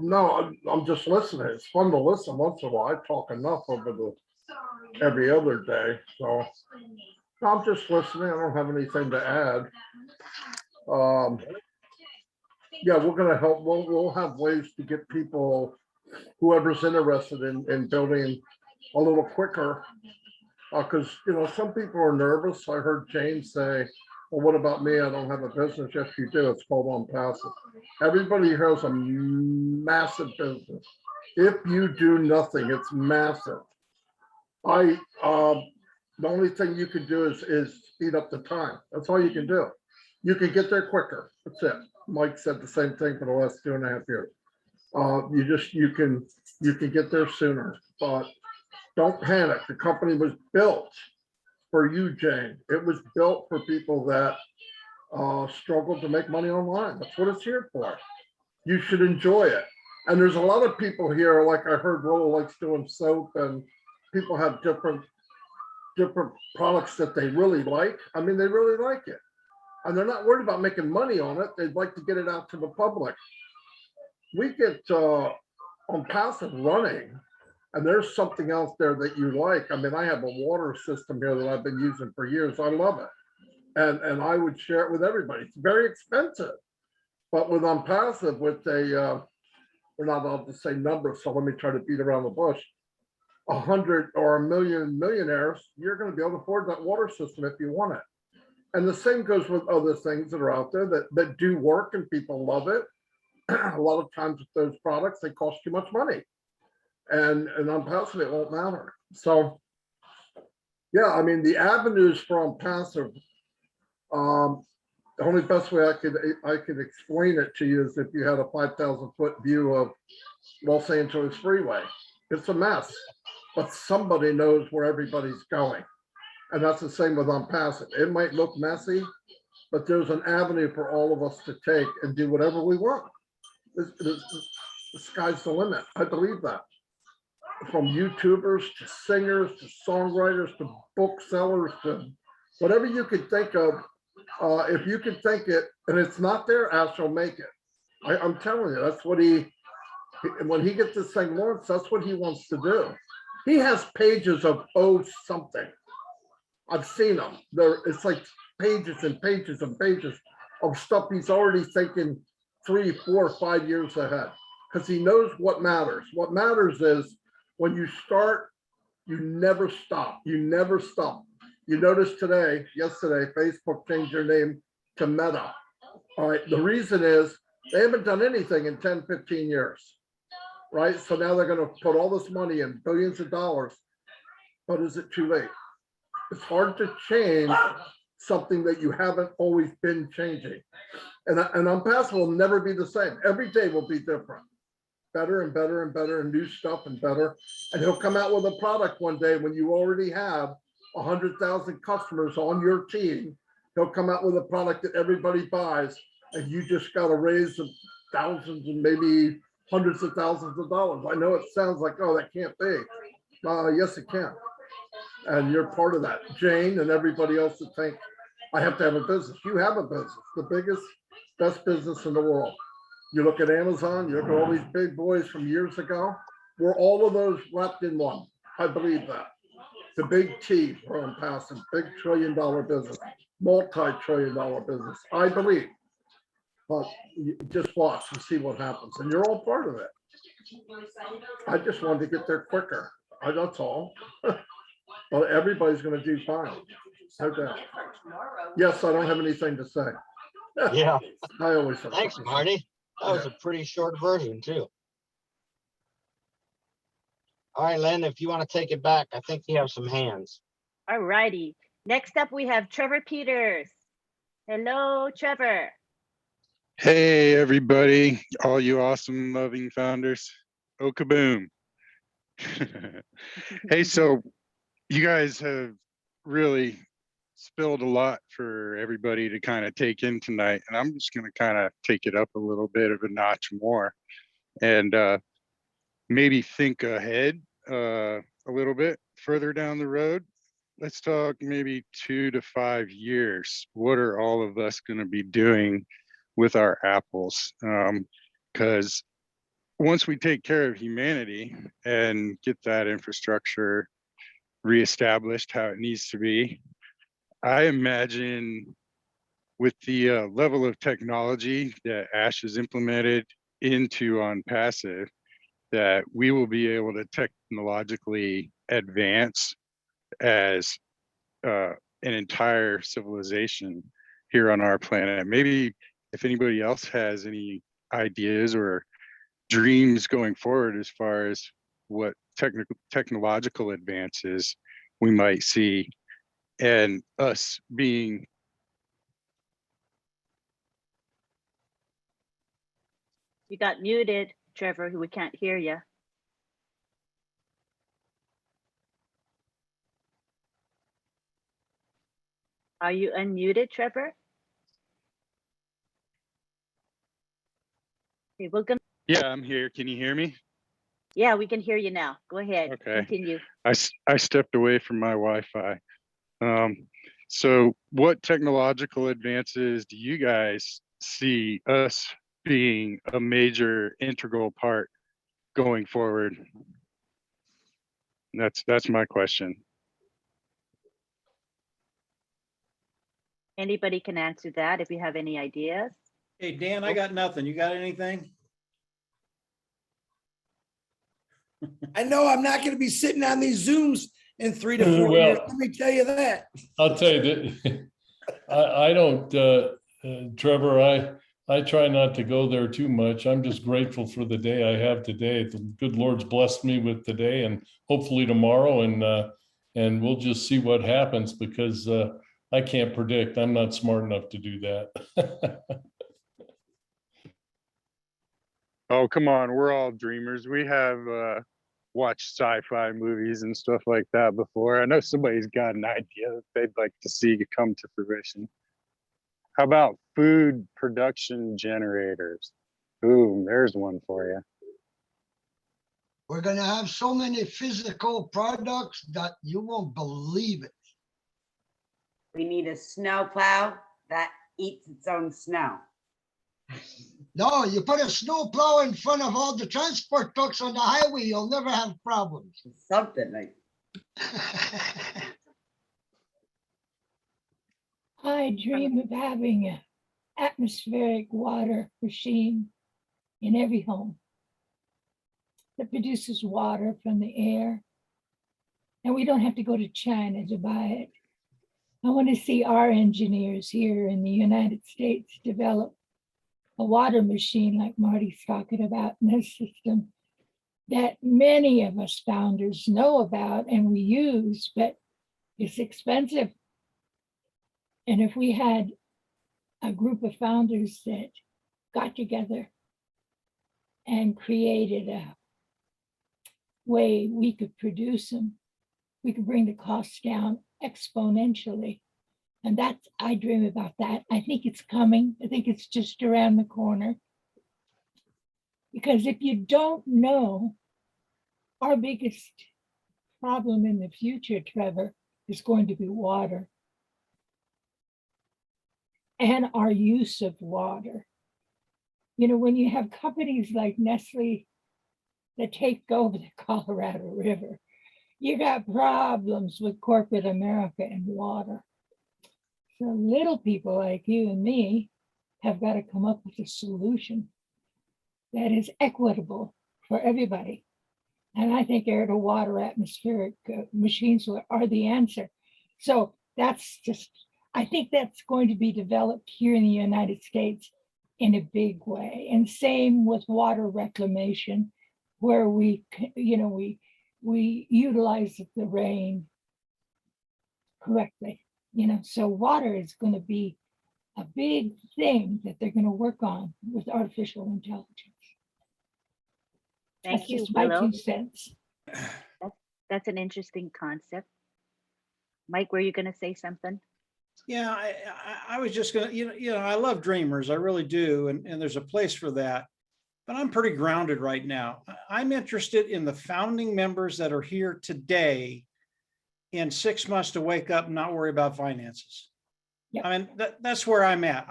No, I'm just listening. It's fun to listen once in a while. I talk enough over every other day, so I'm just listening. I don't have anything to add. Yeah, we're gonna help. We'll have ways to get people, whoever's interested in building a little quicker. Because some people are nervous. I heard James say, well, what about me? I don't have a business. Yes, you do. It's called OnPassive. Everybody here has a massive business. If you do nothing, it's massive. The only thing you can do is speed up the time. That's all you can do. You can get there quicker. That's it. Mike said the same thing for the last 2.5 years. You can get there sooner, but don't panic. The company was built for you, Jane. It was built for people that struggle to make money online. That's what it's here for. You should enjoy it. And there's a lot of people here, like I heard Rolla likes doing soap, and people have different products that they really like. I mean, they really like it. And they're not worried about making money on it. They'd like to get it out to the public. We get OnPassive running, and there's something else there that you like. I mean, I have a water system here that I've been using for years. I love it. And I would share it with everybody. It's very expensive. But with OnPassive, with we're not allowed to say numbers, so let me try to beat around the bush. 100 or 1 million millionaires, you're going to be able to afford that water system if you want it. And the same goes with other things that are out there that do work and people love it. A lot of times with those products, they cost too much money. And OnPassive, it won't matter. So, yeah, I mean, the avenues for OnPassive, the only best way I could explain it to you is if you had a 5,000-foot view of Los Angeles freeway. It's a mess, but somebody knows where everybody's going. And that's the same with OnPassive. It might look messy, but there's an avenue for all of us to take and do whatever we want. The sky's the limit. I believe that. From YouTubers to singers to songwriters to booksellers to whatever you could think of. If you can think it and it's not there, Ash will make it. I'm telling you, that's what when he gets this thing launched, that's what he wants to do. He has pages of something. I've seen them. It's like pages and pages and pages of stuff he's already thinking 3, 4, 5 years ahead, because he knows what matters. What matters is when you start, you never stop. You never stop. You notice yesterday, Facebook changed their name to Meta. All right. The reason is they haven't done anything in 10, 15 years. Right. So now they're going to put all this money in, billions of dollars. But is it too late? It's hard to change something that you haven't always been changing. And OnPassive will never be the same. Every day will be different. Better and better and better, and new stuff and better. And he'll come out with a product one day when you already have 100,000 customers on your team. He'll come out with a product that everybody buys, and you just got to raise the thousands and maybe hundreds of thousands of dollars. I know it sounds like, oh, that can't be. Yes, it can. And you're part of that. Jane and everybody else that think I have to have a business. You have a business, the biggest, best business in the world. You look at Amazon, you look at all these big boys from years ago. We're all of those wrapped in one. I believe that. The big T for OnPassive, big $1 trillion business, multi-trillion dollar business. I believe. But you just watch and see what happens. And you're all part of it. I just wanted to get there quicker. That's all. But everybody's going to do fine. No doubt. Yes, I don't have anything to say. Yeah. I always have. Thanks, Marty. That was a pretty short version, too. All right, Lynn, if you want to take it back, I think you have some hands. All righty. Next up, we have Trevor Peters. Hello, Trevor. Hey, everybody, all you awesome, loving founders. Oh, kaboom. Hey, so you guys have really spilled a lot for everybody to kind of take in tonight. And I'm just going to kind of take it up a little bit of a notch more and maybe think ahead a little bit further down the road. Let's talk maybe 2 to 5 years. What are all of us going to be doing with our apples? Because once we take care of humanity and get that infrastructure reestablished how it needs to be, I imagine with the level of technology that Ash has implemented into OnPassive, that we will be able to technologically advance as an entire civilization here on our planet. Maybe if anybody else has any ideas or dreams going forward as far as what technological advances we might see, and us being. You got muted, Trevor, we can't hear you. Are you unmuted, Trevor? Okay, we're gonna. Yeah, I'm here. Can you hear me? Yeah, we can hear you now. Go ahead. Okay. Continue. I stepped away from my Wi-Fi. So what technological advances do you guys see us being a major integral part going forward? That's my question. Anybody can answer that if you have any ideas. Hey, Dan, I got nothing. You got anything? I know I'm not going to be sitting on these Zooms in 3 to 4 Well, years. Let me tell you that. I'll tell you that I don't, Trevor, I try not to go there too much. I'm just grateful for the day I have today. The good Lord's blessed me with today and hopefully tomorrow, and we'll just see what happens because I can't predict. I'm not smart enough to do that. Oh, come on. We're all dreamers. We have watched sci-fi movies and stuff like that before. I know somebody's got an idea that they'd like to see come to fruition. How about food production generators? Boom, there's one for you. We're going to have so many physical products that you won't believe it. We need a snow plow that eats its own snow. No, you put a snow plow in front of all the transport trucks on the highway, you'll never have problems. Something like. I dream of having an atmospheric water machine in every home that produces water from the air. And we don't have to go to China to buy it. I want to see our engineers here in the United States develop a water machine like Marty's talking about in this system that many of us founders know about and we use, but it's expensive. And if we had a group of founders that got together and created a way we could produce them, we could bring the costs down exponentially. And that's, I dream about that. I think it's coming. I think it's just around the corner. Because if you don't know, our biggest problem in the future, Trevor, is going to be water. And our use of water. You know, when you have companies like Nestle that take over the Colorado River, you got problems with corporate America and water. So little people like you and me have got to come up with a solution that is equitable for everybody. And I think air to water atmospheric machines are the answer. So that's just, I think that's going to be developed here in the United States in a big way. And same with water reclamation, where we utilize the rain correctly. You know, so water is going to be a big thing that they're going to work on with artificial intelligence. Thank That's you, just my Willow. 2 cents. That's an interesting concept. Mike, were you going to say something? Yeah, I was just gonna, I love dreamers, I really do, and there's a place for that. But I'm pretty grounded right now. I'm interested in the founding members that are here today in 6 months to wake up and not worry about finances. Yep. I mean, that's where I'm at.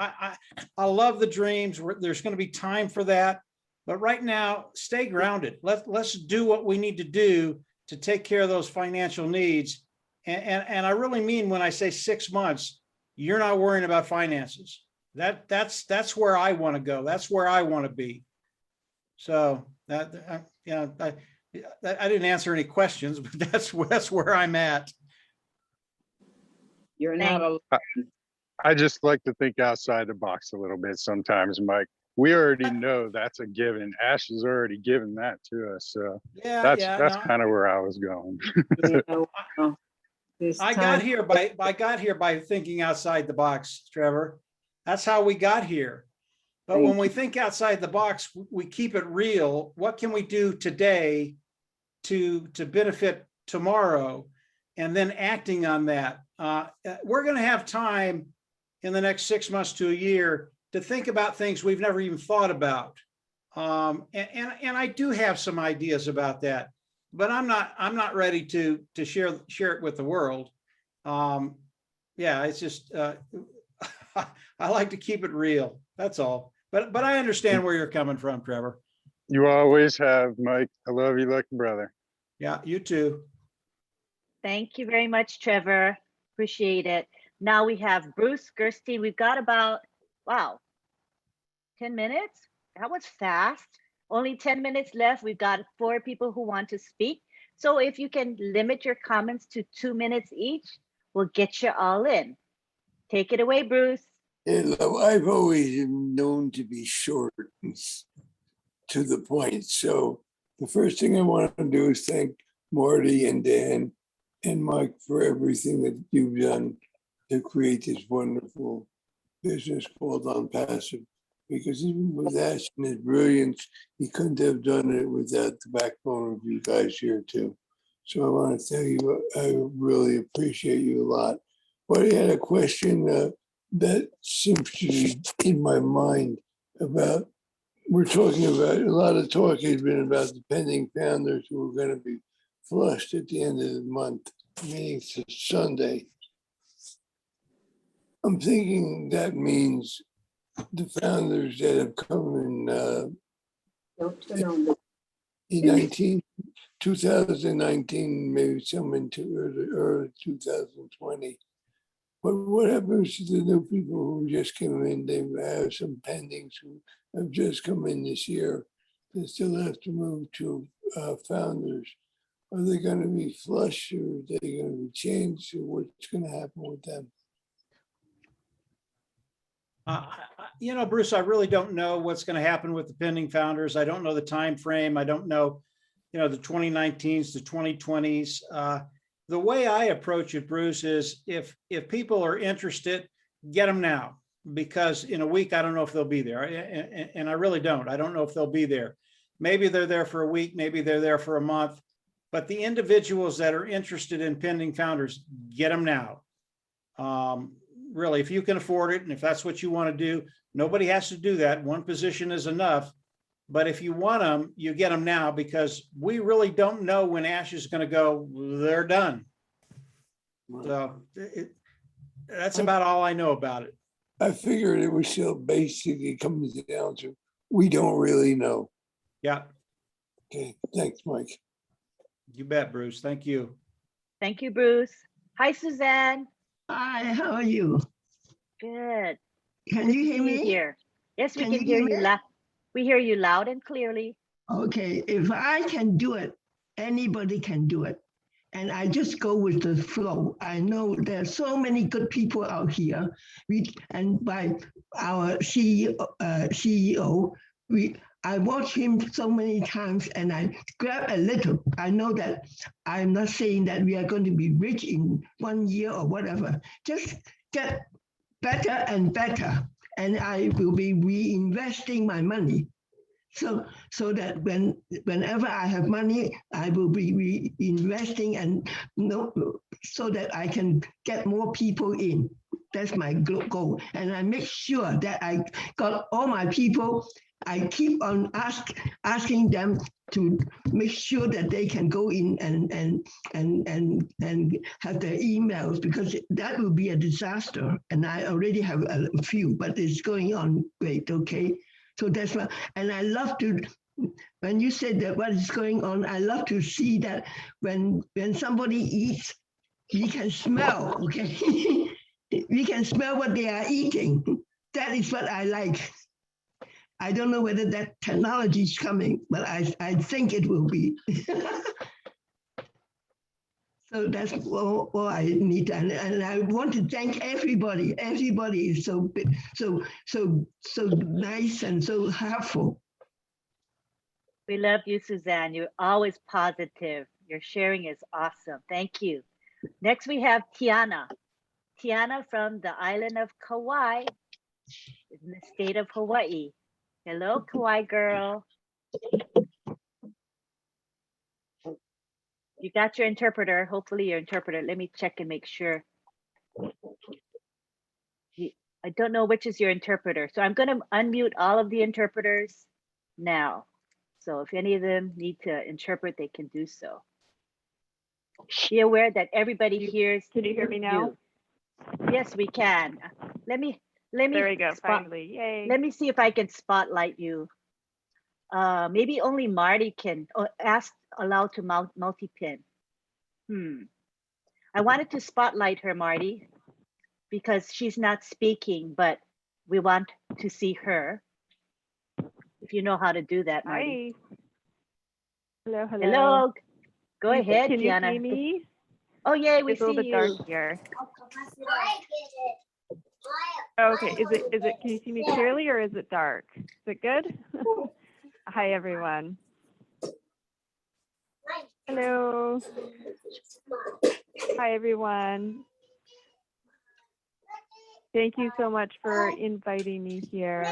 I love the dreams. There's going to be time for that. But right now, stay grounded. Let's do what we need to do to take care of those financial needs. And I really mean when I say 6 months, you're not worrying about finances. That's where I want to go. That's where I want to be. So I didn't answer any questions, but that's where I'm at. You're not alone. I just like to think outside the box a little bit sometimes, Mike. We already know that's a given. Ash has already given that to us. So that's kind of where I was going. I got here by thinking outside the box, Trevor. That's how we got here. But when we think outside the box, we keep it real. What can we do today to benefit tomorrow? And then acting on that. We're going to have time in the next 6 months to a year to think about things we've never even thought about. And I do have some ideas about that, but I'm not ready to share it with the world. Yeah, it's just I like to keep it real. That's all. But I understand where you're coming from, Trevor. You always have, Mike. I love you like a brother. Yeah, you too. Thank you very much, Trevor. Appreciate it. Now we have Bruce Gerstein. We've got about, 10 minutes. That was fast. Only 10 minutes left. We've got 4 people who want to speak. So if you can limit your comments to 2 minutes each, we'll get you all in. Take it away, Bruce. Hello, I've always been known to be short and to the point. So the first thing I want to do is thank Marty and Dan and Mike for everything that you've done to create this wonderful business called OnPassive. Because even with Ash and his brilliance, he couldn't have done it without the backbone of you guys here too. So I want to tell you, I really appreciate you a lot. But I had a question that seems to be in my mind about, we're talking about, a lot of talk has been about the pending founders who are going to be flushed at the end of the month, meaning it's Sunday. I'm thinking that means the founders that have come in 2019, maybe some into early 2020. But what happens to the new people who just came in? They have some pendings who have just come in this year. They still have to move to founders. Are they going to be flush, or are they going to be changed, or what's going to happen with them? Bruce, I really don't know what's going to happen with the pending founders. I don't know the time frame. I don't know, the 2019s, the 2020s. The way I approach it, Bruce, is if people are interested, get them now, because in a week, I don't know if they'll be there. And I really don't. I don't know if they'll be there. Maybe they're there for a week, maybe they're there for a month, but the individuals that are interested in pending founders, get them now. Really, if you can afford it, and if that's what you want to do, nobody has to do that. One position is enough. But if you want them, you get them now, because we really don't know when Ash is going to go, they're done. So that's about all I know about it. I figured it was still basically comes down to, we don't really know. Yeah. Okay. Thanks, Mike. You bet, Bruce. Thank you. Thank you, Bruce. Hi, Suzanne. Hi, how are you? Good. Can Good you to hear see me? Here. Yes, we Can can you hear hear you. me? We hear you loud and clearly. Okay, if I can do it, anybody can do it. And I just go with the flow. I know there's so many good people out here. And by our CEO, I watch him so many times and I grab a little. I know that I'm not saying that we are going to be rich in 1 year or whatever. Just get better and better. And I will be reinvesting my money. So that whenever I have money, I will be reinvesting and so that I can get more people in. That's my goal. And I make sure that I got all my people. I keep on asking them to make sure that they can go in and have their emails, because that will be a disaster. And I already have a few, but it's going on great. Okay. So that's what, and I love to, when you said that what is going on, I love to see that when somebody eats, we can smell, okay? We can smell what they are eating. That is what I like. I don't know whether that technology is coming, but I think it will be. So that's all I need. And I want to thank everybody. Everybody is so nice and so helpful. We love you, Suzanne. You're always positive. Your sharing is awesome. Thank you. Next, we have Tiana. Tiana from the island of Kauai in the state of Hawaii. Hello, Kauai girl. You got your interpreter. Hopefully your interpreter. Let me check and make sure. I don't know which is your interpreter. So I'm going to unmute all of the interpreters now. So if any of them need to interpret, they can do so. Be aware that everybody hears. Can you hear me now? Yes, we can. Let me. There we go. Finally, yay! Let me see if I can spotlight you. Maybe only Marty can allow to multi-pin. I wanted to spotlight her, Marty, because she's not speaking, but we want to see her. If you know how to do that, Marty. Hi. Hello, hello. Hello. Go ahead, Can Tiana. you see me? Oh, yeah, we it's a see little bit you. dark here. Okay, is it, can you see me clearly or is it dark? Is it good? Hi, everyone. Hello. Hi, everyone. Thank you so much for inviting me here.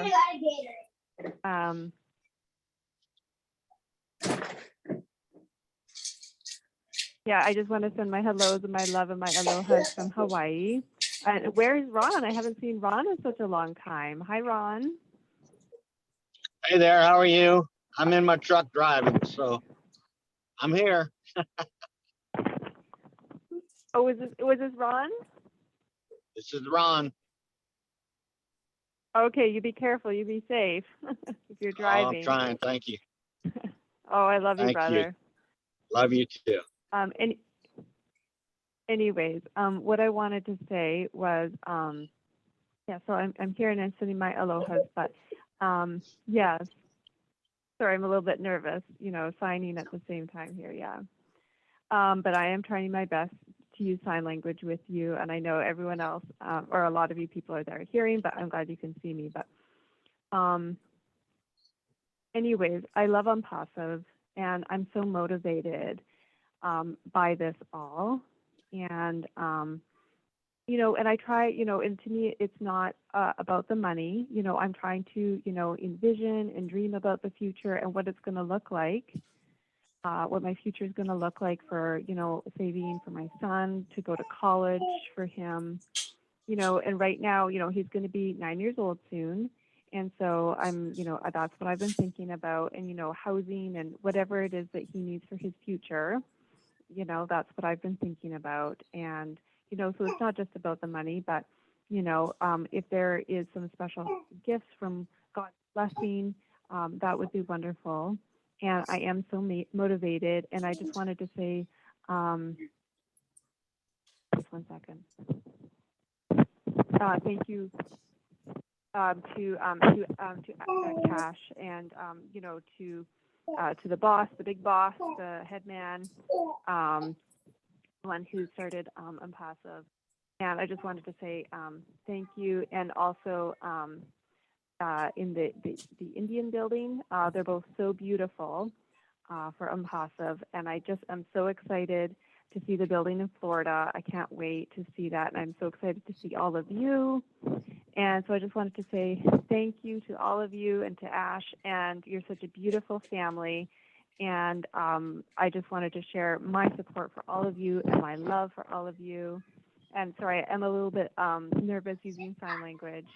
Yeah, I just want to send my hellos and my love and my alohas from Hawaii. And where is Ron? I haven't seen Ron in such a long time. Hi, Ron. Hey there, how are you? I'm in my truck driving, so I'm here. Oh, was this Ron? This is Ron. Okay, you be careful. You be safe if you're driving. I'm trying. Thank you. Oh, I love you, Thank brother. you. Love you too. Anyways, what I wanted to say was, yeah, so I'm here and I'm sending my alohas, but yeah, sorry, I'm a little bit nervous, signing at the same time here, yeah. But I am trying my best to use sign language with you, and I know everyone else, or a lot of you people are there hearing, but I'm glad you can see me. But anyways, I love OnPassive, and I'm so motivated by this all. And, and I try, and to me, it's not about the money. I'm trying to, envision and dream about the future and what it's going to look like, what my future is going to look like for, saving for my son to go to college for him, and right now, he's going to be 9 years old soon. And so I'm, that's what I've been thinking about, and, housing and whatever it is that he needs for his future. That's what I've been thinking about. And, so it's not just about the money, but, if there is some special gifts from God's blessing, that would be wonderful. And I am so motivated. And I just wanted to say, just 1 second. Thank you to Cash and, to the boss, the big boss, the head man, one who started OnPassive. And I just wanted to say thank you. And also in the Indian building, they're both so beautiful for OnPassive. And I'm so excited to see the building in Florida. I can't wait to see that. And I'm so excited to see all of you. And so I just wanted to say thank you to all of you and to Ash. And you're such a beautiful family. And I just wanted to share my support for all of you and my love for all of you. And sorry, I'm a little bit nervous using sign language,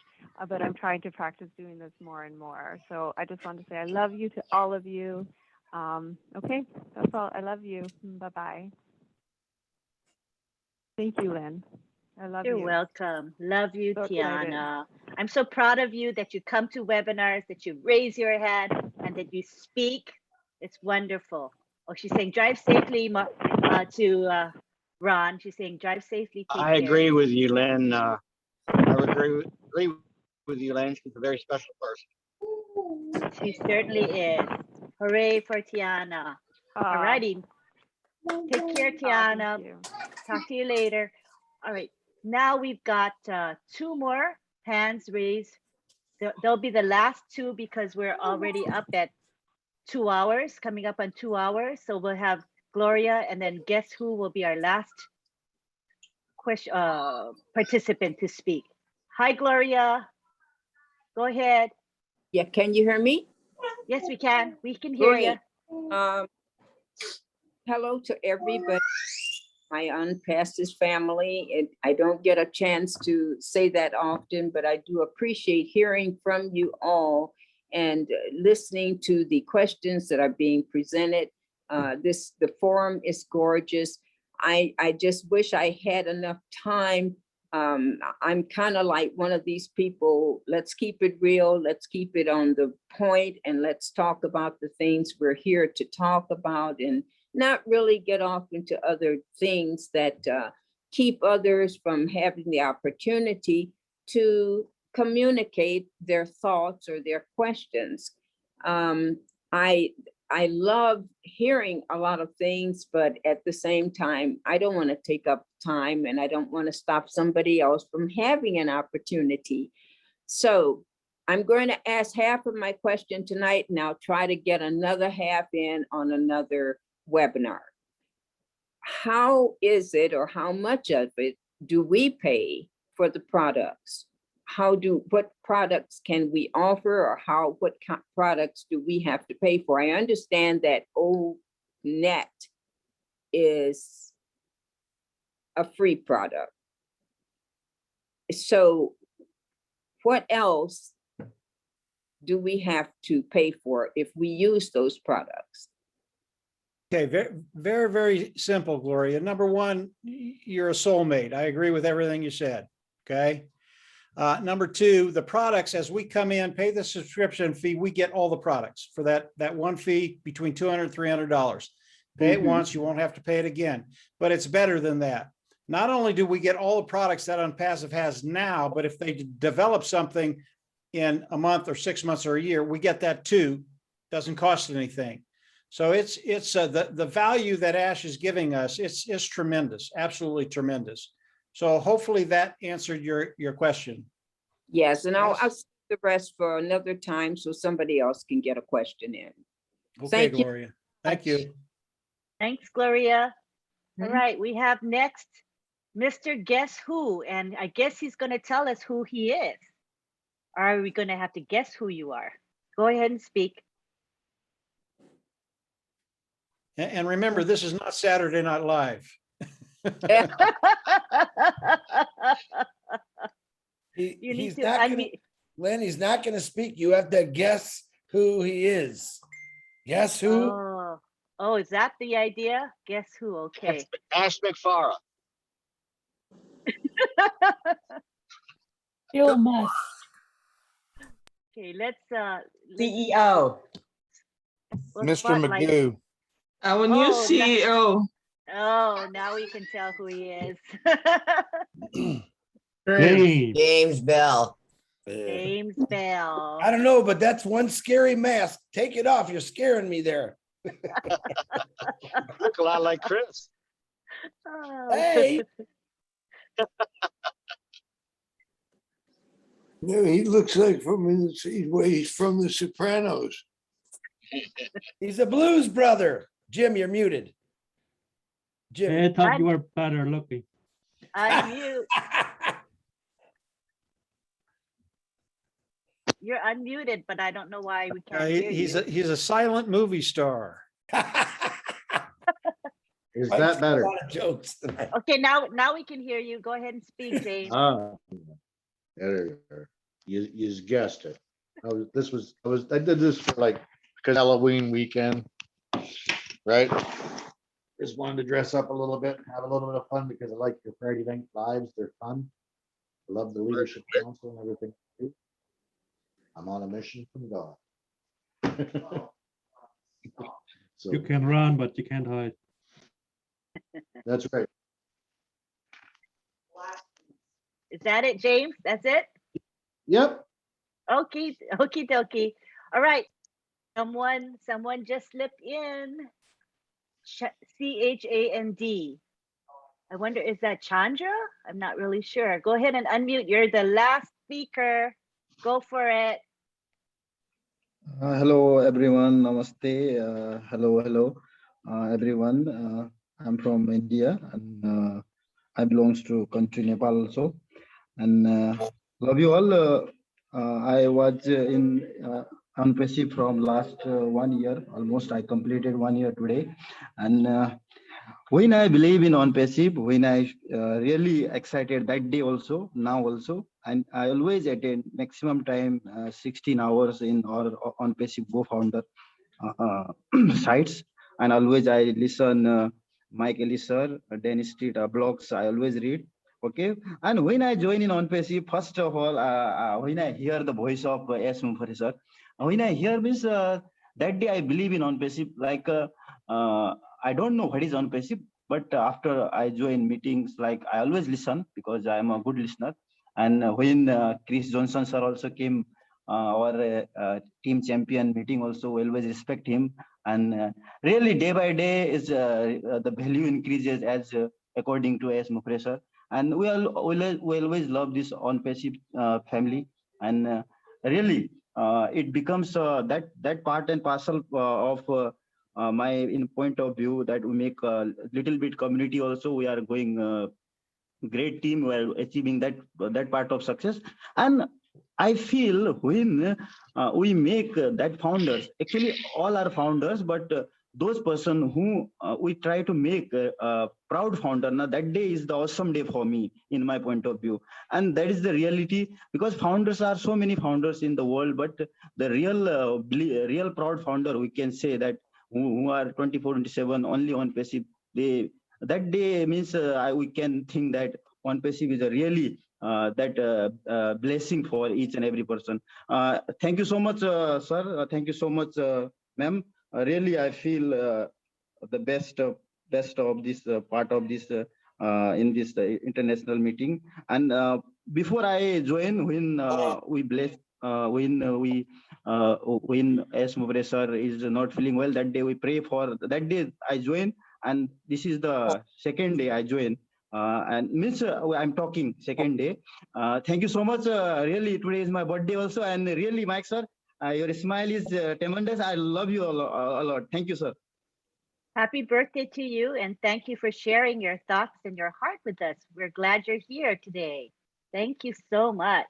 but I'm trying to practice doing this more and more. So I just wanted to say I love you to all of you. Okay, that's all. I love you. Bye-bye. Thank you, Lynn. I love you. You're welcome. Love you, So excited. Tiana. I'm so proud of you that you come to webinars, that you raise your hand, and that you speak. It's wonderful. Oh, she's saying drive safely to Ron. She's saying drive safely. Take I care. agree with you, Lynn. I would agree with you, Lynn. She's a very special person. She certainly is. Hooray for Tiana. All righty. Take care, Tiana. Talk to you later. All right. Now we've got 2 more hands raised. They'll be the last 2 because we're already up at 2 hours, coming up on 2 hours. So we'll have Gloria, and then guess who will be our last question participant to speak. Hi, Gloria. Go ahead. Yeah, can you hear me? Yes, we can. We can hear you. Hello to everybody, my OnPassive family. I don't get a chance to say that often, but I do appreciate hearing from you all and listening to the questions that are being presented. The forum is gorgeous. I just wish I had enough time. I'm kind of like one of these people, let's keep it real, let's keep it on the point, and let's talk about the things we're here to talk about, and not really get off into other things that keep others from having the opportunity to communicate their thoughts or their questions. I love hearing a lot of things, but at the same time, I don't want to take up time, and I don't want to stop somebody else from having an opportunity. So I'm going to ask half of my question tonight, and I'll try to get another half in on another webinar. How is it, or how much of it do we pay for the products? What products can we offer, or what products do we have to pay for? I understand that ONET is a free product. So what else do we have to pay for if we use those products? Okay, very, very, very simple, Gloria. Number one, you're a soulmate. I agree with everything you said, okay? Number 2, the products, as we come in, pay the subscription fee, we get all the products for that one fee between $200 and $300. Pay it once, you won't have to pay it again, but it's better than that. Not only do we get all the products that OnPassive has now, but if they develop something in a month or 6 months or a year, we get that too. Doesn't cost anything. So it's the value that Ash is giving us, it's tremendous, absolutely tremendous. So hopefully that answered your question. Yes, and I'll save the rest for another time so somebody else can get a question in. Okay, Thank Gloria. You. Thank you. Thanks, Gloria. All right, we have next Mr. Guess Who, and I guess he's going to tell us who he is. Or are we going to have to guess who you are? Go ahead and speak. And remember, this is not Saturday Night Live. He's not gonna, Lynn, he's not going to speak. You have to guess who he is. Guess who? Oh, is that the idea? Guess who? Okay. Ash McFarlane. Bill Musk. Okay, let's CEO. Mr. Magoo. Our new CEO. Oh, now we can tell who he is. James Bell. James Bell. I don't know, but that's one scary mask. Take it off. You're scaring me there. Look a lot like Chris. Oh. Hey. No, he looks like he's from The Sopranos. He's a blues brother. Jim, you're muted. Jimmy. I thought you were better looking. Unmute. You're unmuted, but I don't know why we can't hear He's you. he's a silent movie star. Is that better? A lot of jokes tonight. Okay, now we can hear you. Go ahead and speak, James. There, you just guessed it. I did this for like, because Halloween weekend, right? Just wanted to dress up a little bit, have a little bit of fun because I like the Friday night vibes. They're fun. I love the leadership council and everything. I'm on a mission from God. So You can run, but you can't hide. that's right. Is that it, James? That's it? Yep. Okay, okie dokie. All right. Someone just slipped in. Chand. I wonder, is that Chandra? I'm not really sure. Go ahead and unmute. You're the last speaker. Go for it. Hello everyone, namaste. Hello everyone. I'm from India and I belongs to country Nepal also. And love you all. I was in OnPassive from last 1 year. Almost I completed 1 year today. And when I believe in OnPassive, when I really excited that day also, now also, and I always attend maximum time 16 hours in our OnPassive Go founder sites, and always I listen Mike Ellis sir, Dennis Street blogs. I always read. Okay, and when I join in OnPassive, first of all, when I hear the voice of S. Mumfari sir, when I hear this, that day I believe in OnPassive. Like I don't know what is OnPassive, but after I join meetings, like I always listen because I am a good listener. And when Chris Johnson sir also came, our team champion meeting also, we always respect him. And really day by day is the value increases as according to S. Mukre sir. And we always love this OnPassive family. And really it becomes that part and parcel of my in point of view that we make a little bit community also. We are going great team. We are achieving that part of success. And I feel when we make that founders, actually all are founders, but those person who we try to make a proud founder, now that day is the awesome day for me in my point of view. And that is the reality, because founders are so many founders in the world, but the real proud founder, we can say that who are 24/7 only OnPassive, that day means we can think that OnPassive is a really blessing for each and every person. Thank you so much, sir. Thank you so much, ma'am. Really, I feel the best of this part of this in this international meeting. And before I join, when we bless, when S. Mubare sir is not feeling well, that day we pray for. That day I join, and this is the second day I join. And means I'm talking second day. Thank you so much. Really, today is my birthday also, and really, Mike sir, your smile is tremendous. I love you a lot. Thank you, sir. Happy birthday to you, and thank you for sharing your thoughts and your heart with us. We're glad you're here today. Thank you so much.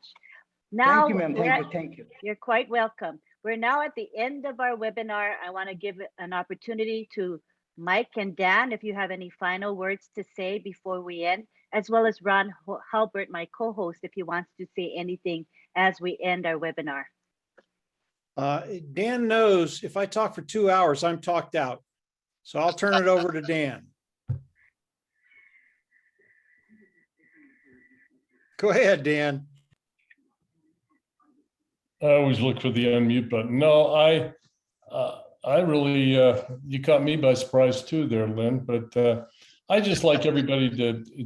Now, thank you, ma'am. Thank you. You're quite welcome. We're now at the end of our webinar. I want to give an opportunity to Mike and Dan, if you have any final words to say before we end, as well as Ron Halbert, my co-host, if he wants to say anything as we end our webinar. Dan knows if I talk for 2 hours, I'm talked out. So I'll turn it over to Dan. Go ahead, Dan. I always look for the unmute button. No, I really, you caught me by surprise too there, Lynn, but I just like everybody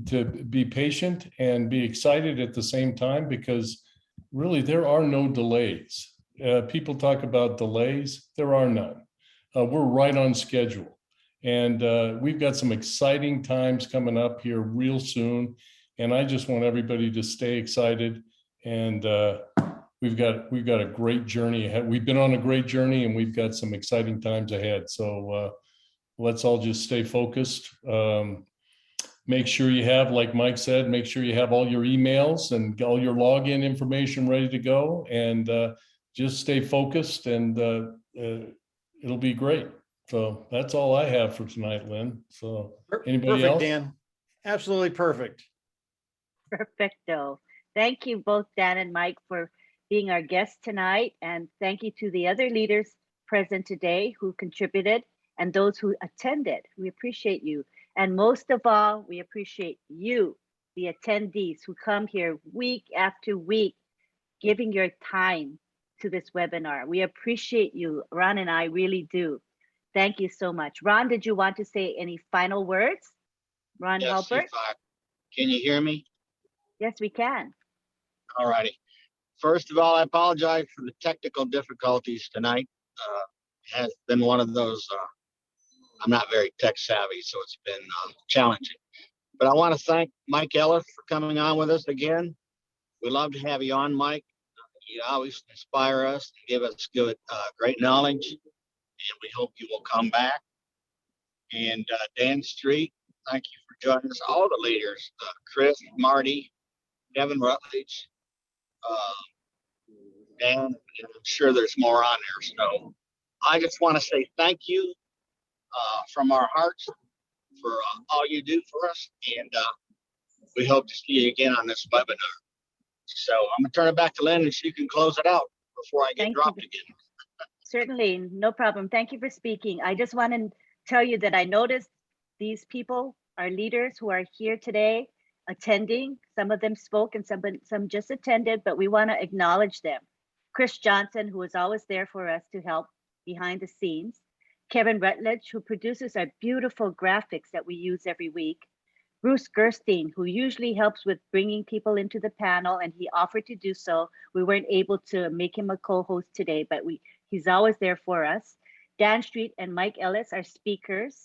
to be patient and be excited at the same time, because really there are no delays. People talk about delays. There are none. We're right on schedule. And we've got some exciting times coming up here real soon. And I just want everybody to stay excited. And we've got a great journey ahead. We've been on a great journey, and we've got some exciting times ahead. So let's all just stay focused. Make sure you have, like Mike said, make sure you have all your emails and all your login information ready to go, and just stay focused, and it'll be great. So that's all I have for tonight, Lynn. So anybody Perfect, else? Dan. Absolutely perfect. Perfecto. Thank you both, Dan and Mike, for being our guests tonight. And thank you to the other leaders present today who contributed and those who attended. We appreciate you. And most of all, we appreciate you, the attendees who come here week after week, giving your time to this webinar. We appreciate you. Ron and I really do. Thank you so much. Ron, did you want to say any final words? Ron Yes, Halpert? can you hear me? Yes, we can. All righty. First of all, I apologize for the technical difficulties tonight. Has been one of those, I'm not very tech savvy, so it's been challenging. But I want to thank Mike Ellis for coming on with us again. We love to have you on, Mike. You always inspire us and give us good, great knowledge. And we hope you will come back. And Dan Street, thank you for joining us. All the leaders, Chris, Marty, Kevin Rutledge, Dan, and I'm sure there's more on there. So I just want to say thank you from our hearts for all you do for us. And we hope to see you again on this webinar. So I'm going to turn it back to Lynn, and she can close it out before I get dropped again. Certainly, no problem. Thank you for speaking. I just want to tell you that I noticed these people, our leaders who are here today attending. Some of them spoke and some just attended, but we want to acknowledge them. Chris Johnson, who is always there for us to help behind the scenes. Kevin Rutledge, who produces our beautiful graphics that we use every week. Bruce Gerstein, who usually helps with bringing people into the panel, and he offered to do so. We weren't able to make him a co-host today, but he's always there for us. Dan Street and Mike Ellis, our speakers.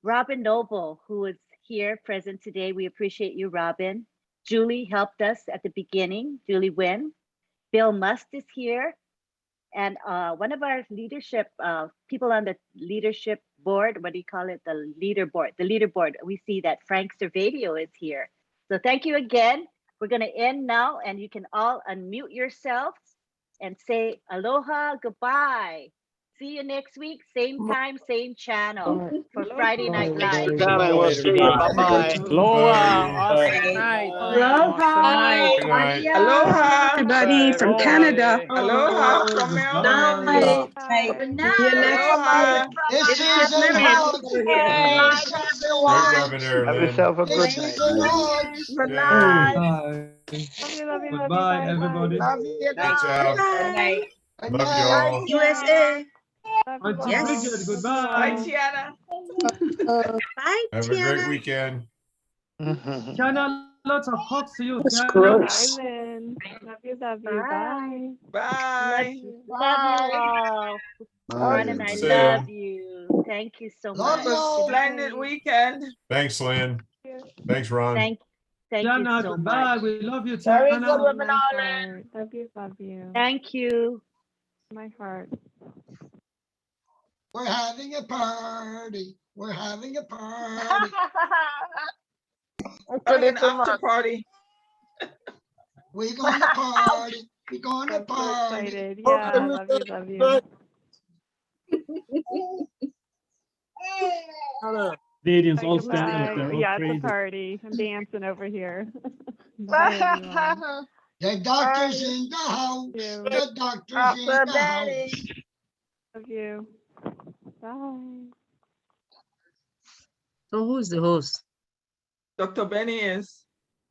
Robin Noble, who is here present today. We appreciate you, Robin. Julie helped us at the beginning, Julie Wynn. Bill Must is here. And one of our leadership, people on the leadership board, what do you call it? The leaderboard. We see that Frank Servadio is here. So thank you again. We're going to end now, and you can all unmute yourselves and say aloha, goodbye. See you next week, same time, same channel for Friday Night Live. We'll see you. Bye-bye. Aloha. Awesome night. Awesome night. Aloha. Everybody from Canada. Aloha from Melbourne. Good night. This is an out. Thanks, everyone. Have yourself a good This night. is an out. Good night. Goodbye, everybody. Love you. Thanks, Al. Good night. Love you all. USA. Yes. Goodbye. Bye, Tiana. Bye, Have a great weekend. Tiana, lots of hugs to you. That's Tiana. gross. Bye, Lynn. Love you. Bye. Bye. Love you all. Ron and I love you. Thank you so much. Have a splendid weekend. Thanks, Lynn. Thanks, Ron. Thank you Tiana, so goodbye. much. We love you, Very Tiana. good webinar. Love you. Thank you. My heart. We're having a party. We're having a party. An after party. We're gonna party. We're gonna I'm so party. excited. Yeah, love you. Canadians all standing up Bye. there, all Yeah, crazy. it's a party. I'm dancing over here. Bye, everyone. The doctor's in the house. The doctor's in the house. Love you. Bye. So who's the host? Dr. Benny is.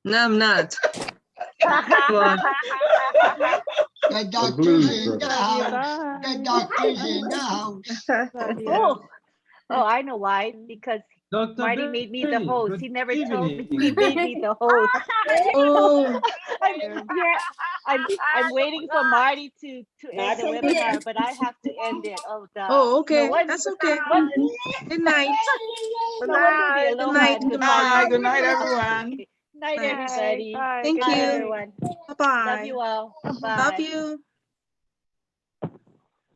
No, I'm not. Come on. The doctor's in the house. The doctor's in the house. Oh, I know why. Because Dr. Marty made me the Benny, host. good He never told me evening. he made me the host. Oh. I'm waiting for Marty to end the webinar, but I have to end it. Oh, God. Oh, okay. No wonder- That's okay. Good Good night. No wonder the Good aloha night. and Bye. goodbye. Good night, everyone. Night, everybody. Bye. Thank Good night, you. everyone. Bye-bye. Love you all. Bye. Love you.